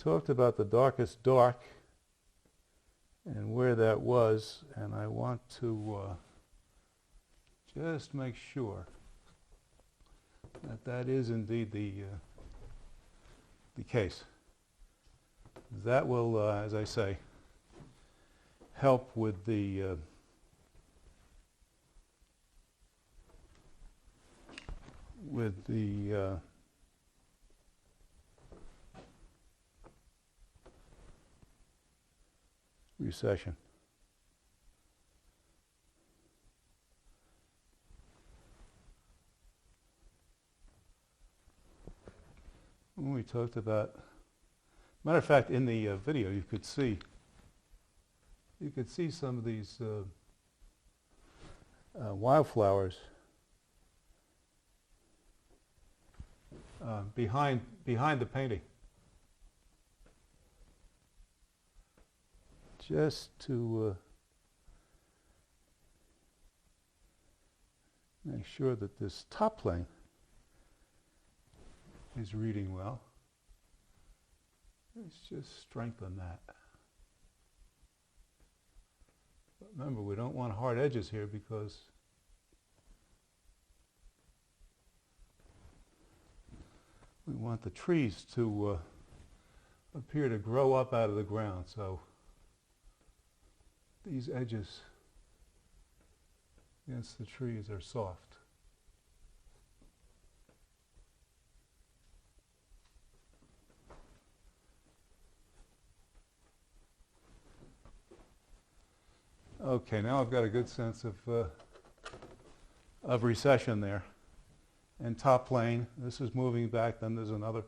Speaker 1: talked about the darkest dark and where that was, and I want to just make sure that that is indeed the case. That will, as I say, help with the recession. When we talked about, matter of fact, in the video, you could see some of these wildflowers behind the painting, just to make sure that this top plane is reading well. Let's just strengthen that. But remember, we don't want hard edges here because we want the trees to appear to grow up out of the ground. So these edges against the trees are soft. Okay, now I've got a good sense of recession there. And top plane, this is moving back, then there's another,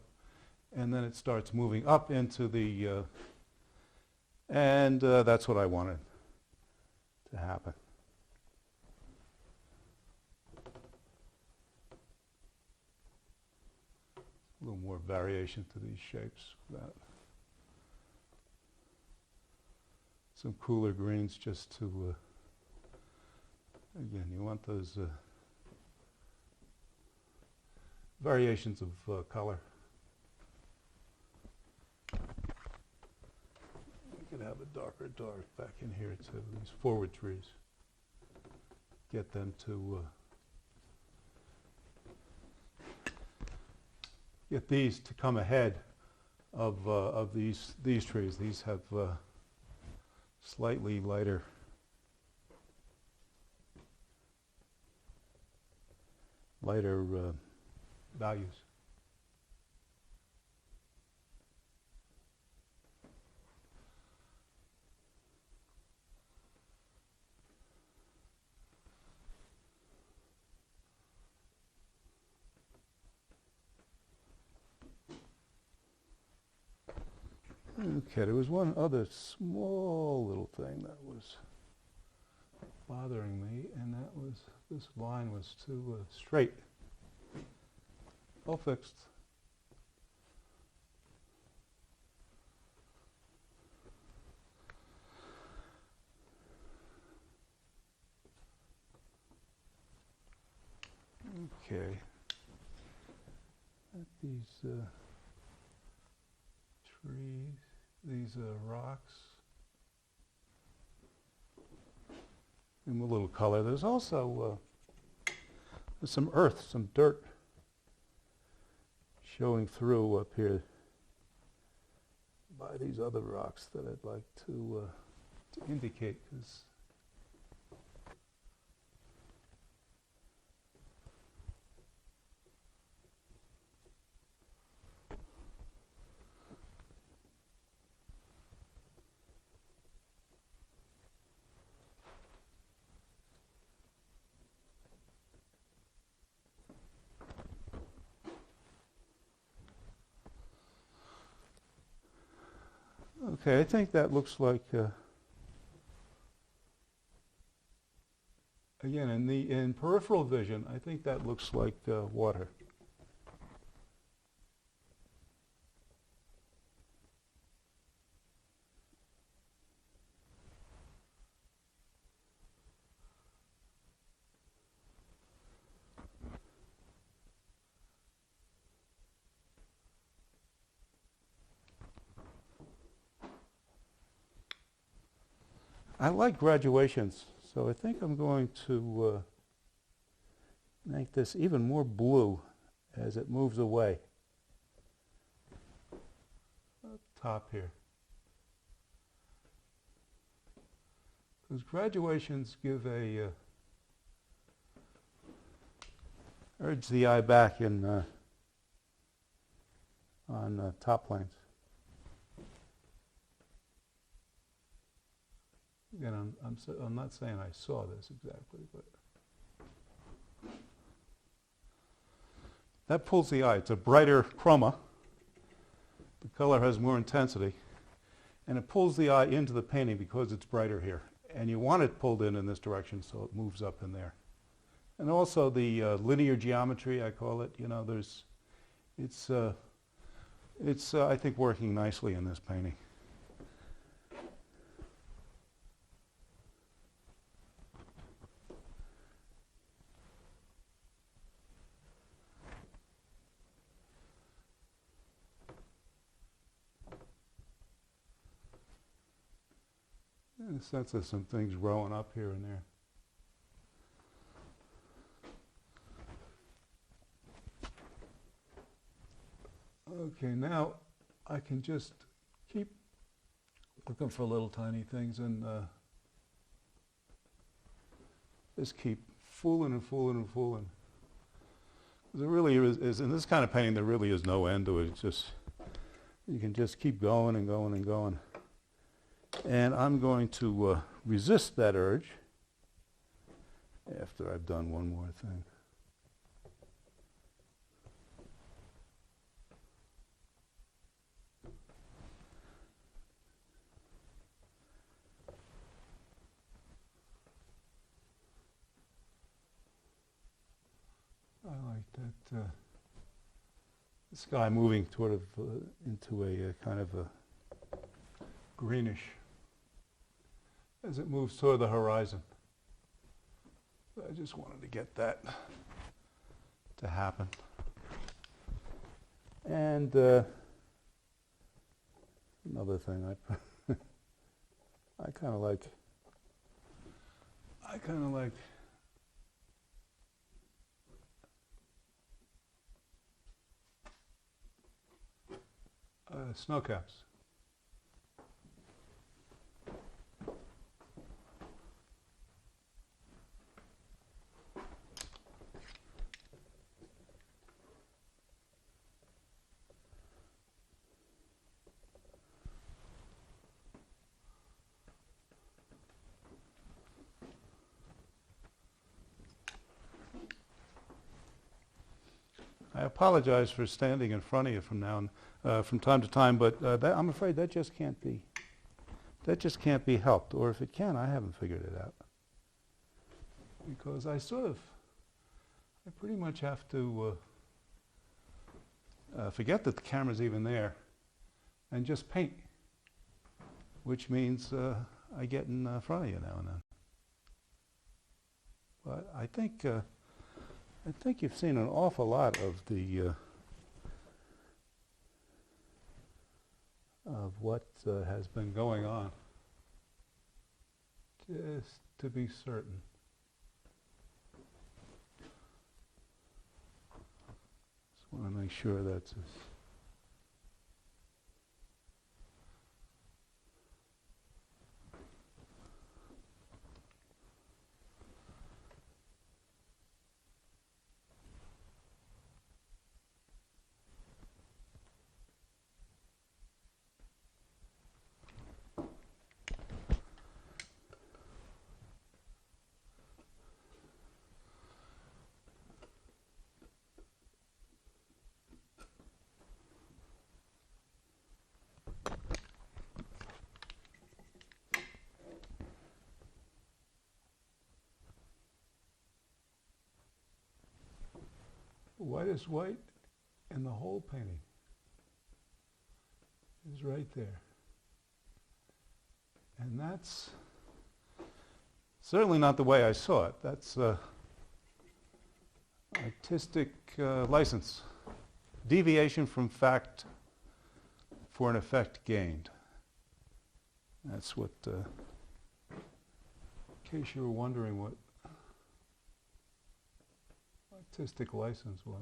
Speaker 1: and then it starts moving up into the, and that's what I wanted to happen. A little more variation to these shapes. Some cooler greens just to, again, you want those variations of color. We could have a darker dark back in here too, these forward trees. Get them to, get these to come ahead of these trees. These have slightly lighter values. Okay, there was one other small little thing that was bothering me, and that was this line was too straight. All fixed. Okay. At these trees, these rocks, and a little color. There's also there's some earth, some dirt showing through up here by these other rocks that I'd like to indicate, because okay, I think that looks like, again, in peripheral vision, I think that looks like water. I like graduations, so I think I'm going to make this even more blue as it moves away. Up top here. Because graduations give a urge the eye back in on top planes. Again, I'm not saying I saw this exactly, but that pulls the eye. It's a brighter chroma. The color has more intensity, and it pulls the eye into the painting because it's brighter here. And you want it pulled in this direction so it moves up in there. And also the linear geometry, I call it. You know, it's I think working nicely in this painting. In a sense, there's some things growing up here and there. Okay, now I can just keep looking for little tiny things and just keep fooling and fooling and fooling. There really is, in this kind of painting, there really is no end to it. It's just, you can just keep going and going and going. And I'm going to resist that urge after I've done one more thing. I like that the sky moving sort of into a kind of a greenish as it moves toward the horizon. I just wanted to get that to happen. And another thing I kind of like snow caps. I apologize for standing in front of you from time to time, but I'm afraid that just can't be helped. Or if it can, I haven't figured it out. Because I pretty much have to forget that the camera's even there and just paint, which means I get in front of you now and then. But I think you've seen an awful lot of the of what has been going on. Just to be certain. Just want to make sure that's whitest white in the whole painting is right there. And that's certainly not the way I saw it. That's artistic license. Deviation from fact for an effect gained. That's what In case you were wondering what artistic license was.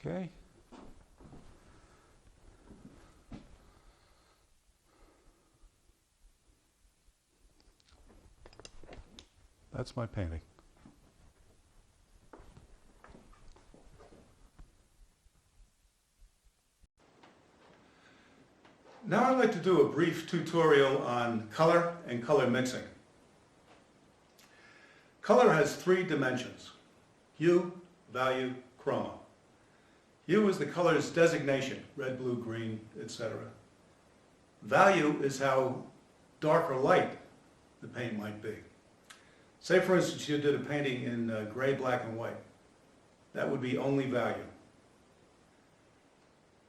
Speaker 1: Okay. That's my painting. Now I'd like to do a brief tutorial on color and color mixing. Color has three dimensions: hue, value, chroma. Hue is the color's designation, red, blue, green, etc. Value is how dark or light the paint might be. Say, for instance, you did a painting in gray, black, and white. That would be only value.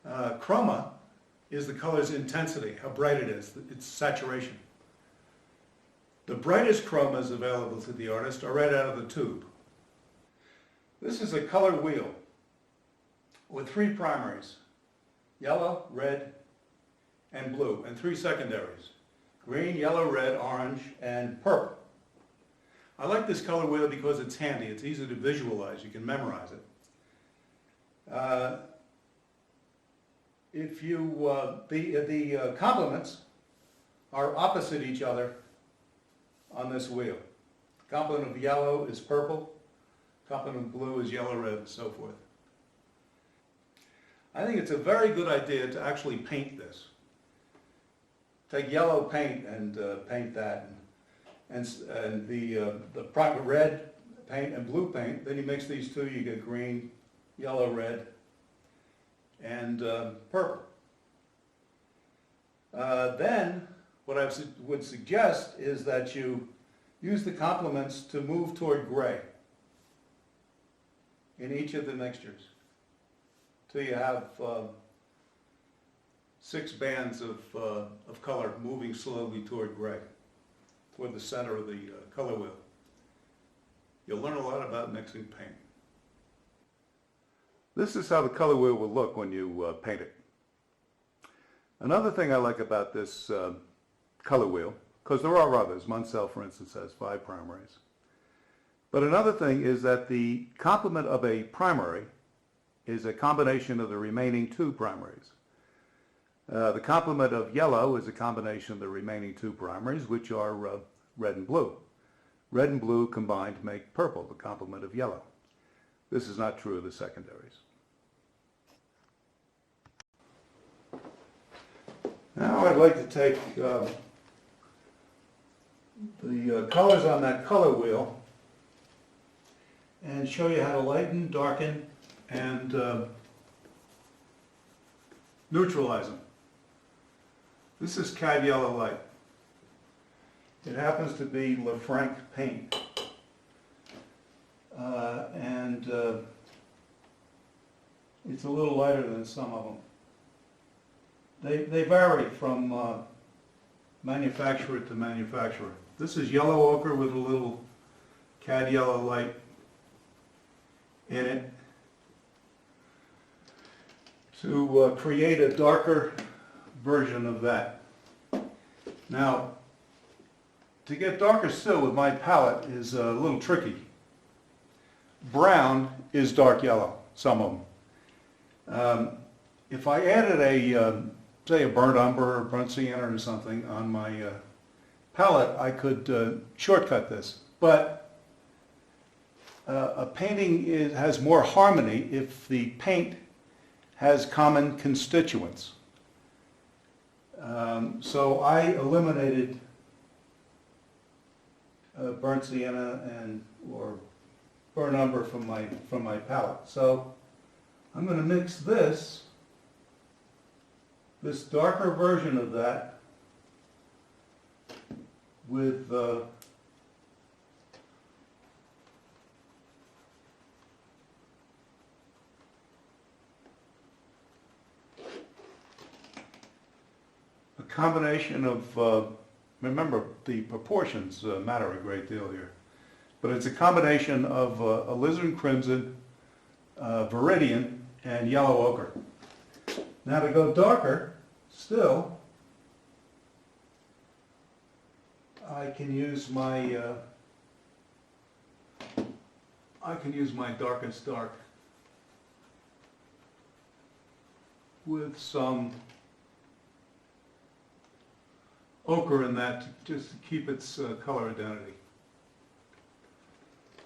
Speaker 1: Chroma is the color's intensity, how bright it is, its saturation. The brightest chromas available to the artist are right out of the tube. This is a color wheel with three primaries: yellow, red, and blue, and three secondaries: green, yellow, red, orange, and purple. I like this color wheel because it's handy. It's easy to visualize. You can memorize it. The complements are opposite each other on this wheel. Complement of yellow is purple, complement of blue is yellow, red, and so forth. I think it's a very good idea to actually paint this. Take yellow paint and paint that, and the red paint and blue paint. Then you mix these two, you get green, yellow, red, and purple. Then what I would suggest is that you use the complements to move toward gray in each of the mixtures, till you have 6 bands of color moving slowly toward gray, toward the center of the color wheel. You'll learn a lot about mixing paint. This is how the color wheel will look when you paint it. Another thing I like about this color wheel, because there are others, Munsell, for instance, has 5 primaries. But another thing is that the complement of a primary is a combination of the remaining 2 primaries. The complement of yellow is a combination of the remaining 2 primaries, which are red and blue. Red and blue combined make purple, the complement of yellow. This is not true of the secondaries. Now I'd like to take the colors on that color wheel and show you how to lighten, darken, and neutralize them. This is cad yellow light. It happens to be LeFranc paint. It's a little lighter than some of them. They vary from manufacturer to manufacturer. This is yellow ochre with a little cad yellow light in it to create a darker version of that. Now, to get darker still with my palette is a little tricky. Brown is dark yellow, some of them. If I added say a burnt umber or burnt sienna or something on my palette, I could shortcut this. But a painting has more harmony if the paint has common constituents. So I eliminated burnt sienna or burnt umber from my palette. So I'm going to mix this darker version of that with a combination of, remember the proportions matter a great deal here, but it's a combination of alizarin crimson, viridian, and yellow ochre. Now to go darker still, I can use my darkest dark with some ochre in that to just keep its color identity.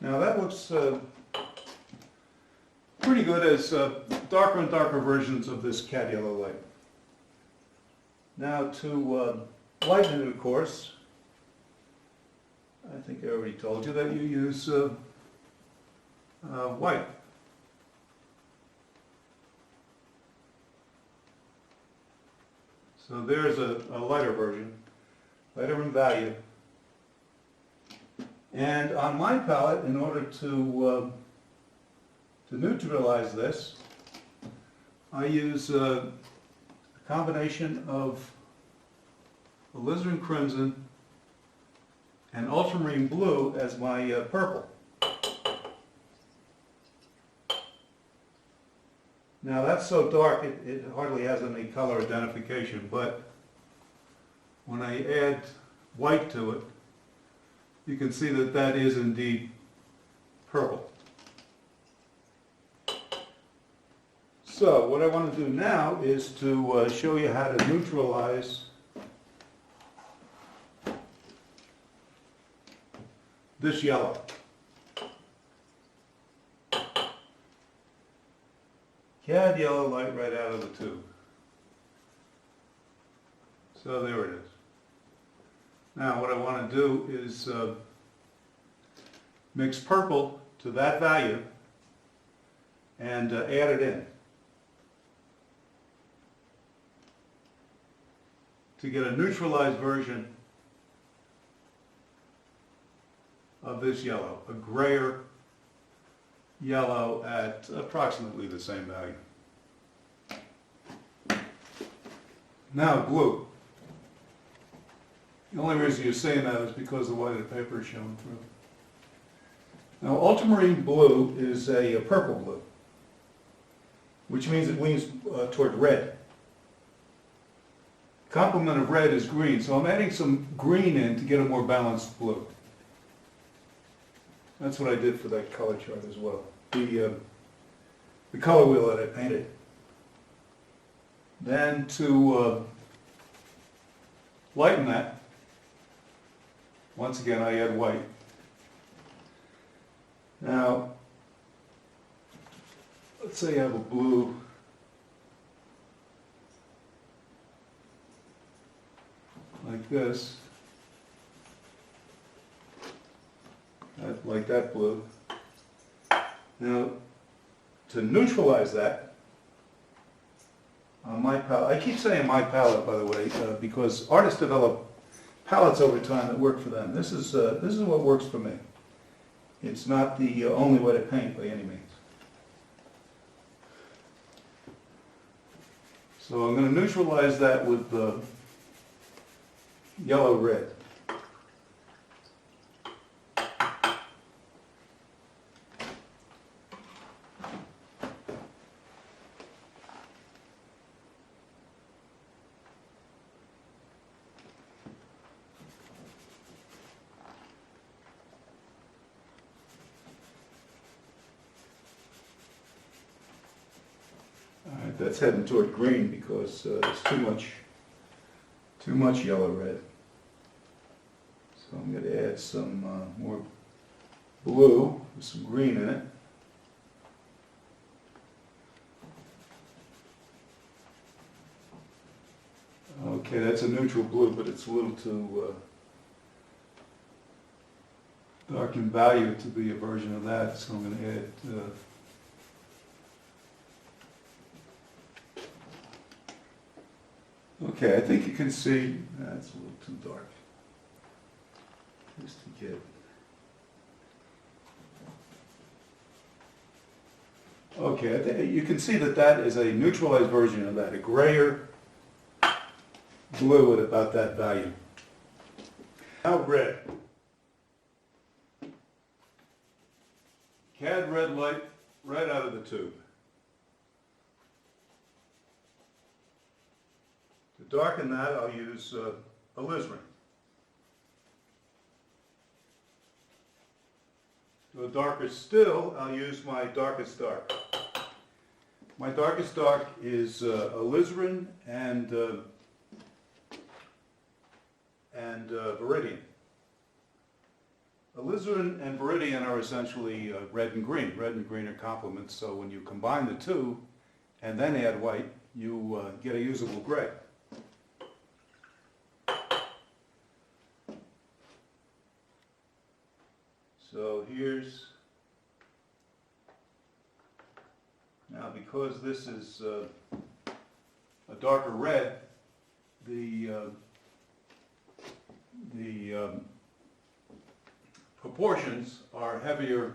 Speaker 1: Now that looks pretty good as darker and darker versions of this cad yellow light. Now to lighten it, of course, I think I already told you that you use white. So there's a lighter version, lighter in value. And on my palette, in order to neutralize this, I use a combination of alizarin crimson and ultramarine blue as my purple. Now that's so dark it hardly has any color identification, but when I add white to it, you can see that that is indeed purple. So what I want to do now is to show you how to neutralize this yellow. Cad yellow light right out of the tube. So there it is. Now what I want to do is mix purple to that value and add it in to get a neutralized version of this yellow, a grayer yellow at approximately the same value. Now blue. The only reason you're saying that is because the white of the paper is showing through. Now ultramarine blue is a purple blue, which means it leans toward red. Complement of red is green, so I'm adding some green in to get a more balanced blue. That's what I did for that color chart as well. The color wheel that I painted. Then to lighten that, once again I add white. Now, let's say I have a blue like this. Like that blue. Now, to neutralize that, on my palette, I keep saying my palette, by the way, because artists develop palettes over time that work for them. This is what works for me. It's not the only way to paint by any means. So I'm going to neutralize that with the yellow-red. That's heading toward green because there's too much yellow red. So I'm going to add some more blue with some green in it. Okay, that's a neutral blue, but it's a little too dark in value to be a version of that, so I'm going to add okay, I think you can see that's a little too dark. Just to get. Okay, I think you can see that that is a neutralized version of that, a grayer blue at about that value. Now red. CAD red light right out of the tube. To darken that, I'll use alizarin. To a darker still, I'll use my darkest dark. My darkest dark is alizarin and viridian. Alizarin and viridian are essentially red and green. Red and green are complements, so when you combine the two and then add white, you get a usable gray. So here's, now because this is a darker red, the proportions are heavier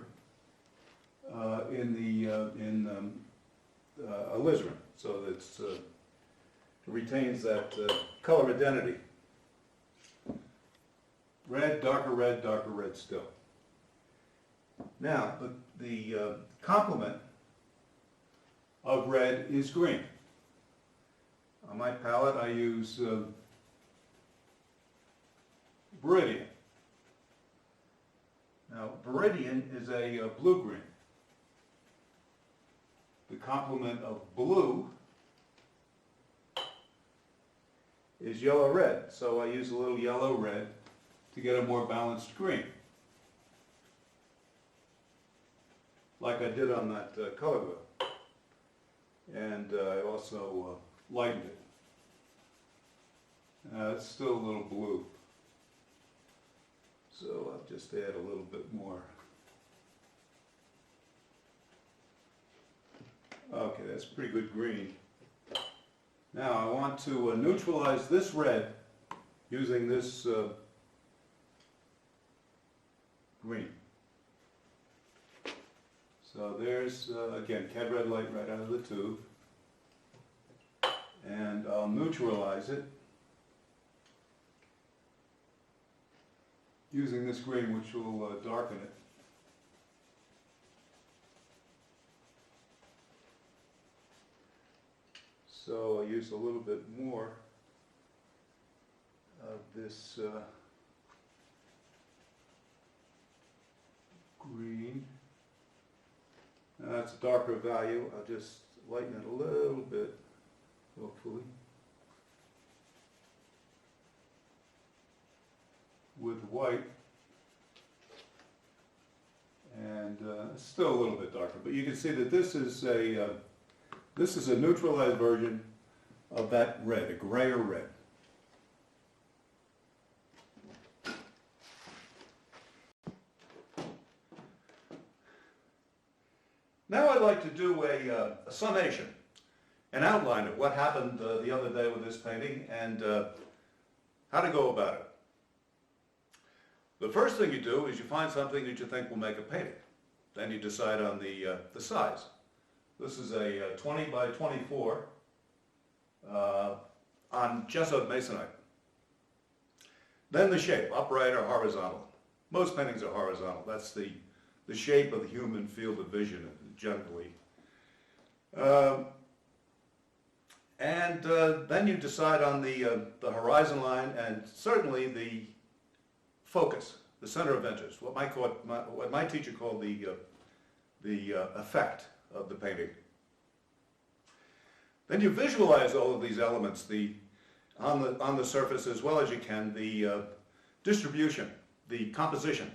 Speaker 1: in alizarin, so it retains that color identity. Red, darker red still. Now, the complement of red is green. On my palette, I use viridian. Now, viridian is a blue-green. The complement of blue is yellow-red, so I use a little yellow-red to get a more balanced green, like I did on that color wheel. And I also lightened it. It's still a little blue, so I'll just add a little bit more. Okay, that's pretty good green. Now I want to neutralize this red using this green. So there's, again, CAD red light right out of the tube. And I'll neutralize it using this green, which will darken it. So I'll use a little bit more of this green. That's a darker value. I'll just lighten it a little bit, hopefully, with white. And it's still a little bit darker, but you can see that this is a neutralized version of that red, a grayer red. Now I'd like to do a summation, an outline of what happened the other day with this painting and how to go about it. The first thing you do is you find something that you think will make a painting. Then you decide on the size. This is a 20 by 24 on gesso masonite. Then the shape, upright or horizontal. Most paintings are horizontal. That's the shape of the human field of vision, generally. Then you decide on the horizon line and certainly the focus, the center of interest, what my teacher called the effect of the painting. Then you visualize all of these elements, on the surface as well as you can, the distribution, the composition.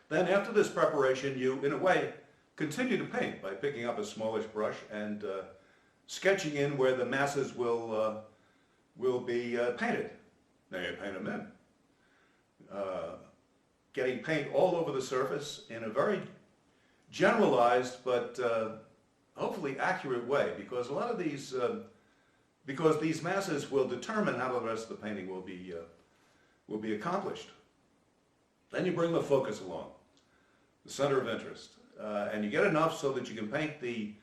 Speaker 1: Then after this preparation, you, in a way, continue to paint by picking up a smallish brush and sketching in where the masses will
Speaker 3: will be painted. Now you paint them in. Getting paint all over the surface in a very generalized but hopefully accurate way, because a lot of these, because these masses will determine how the rest of the painting will be accomplished. Then you bring the focus along, the center of interest, and you get enough so that you can paint the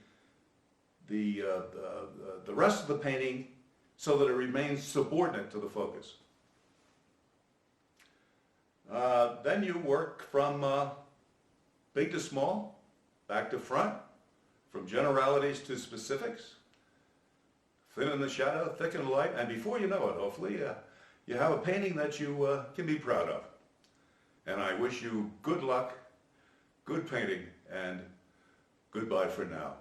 Speaker 3: rest of the painting so that it remains subordinate to the focus. Then you work from big to small, back to front, from generalities to specifics, thin in the shadow, thick in the light, and before you know it, hopefully, you have a painting that you can be proud of. And I wish you good luck, good painting, and goodbye for now.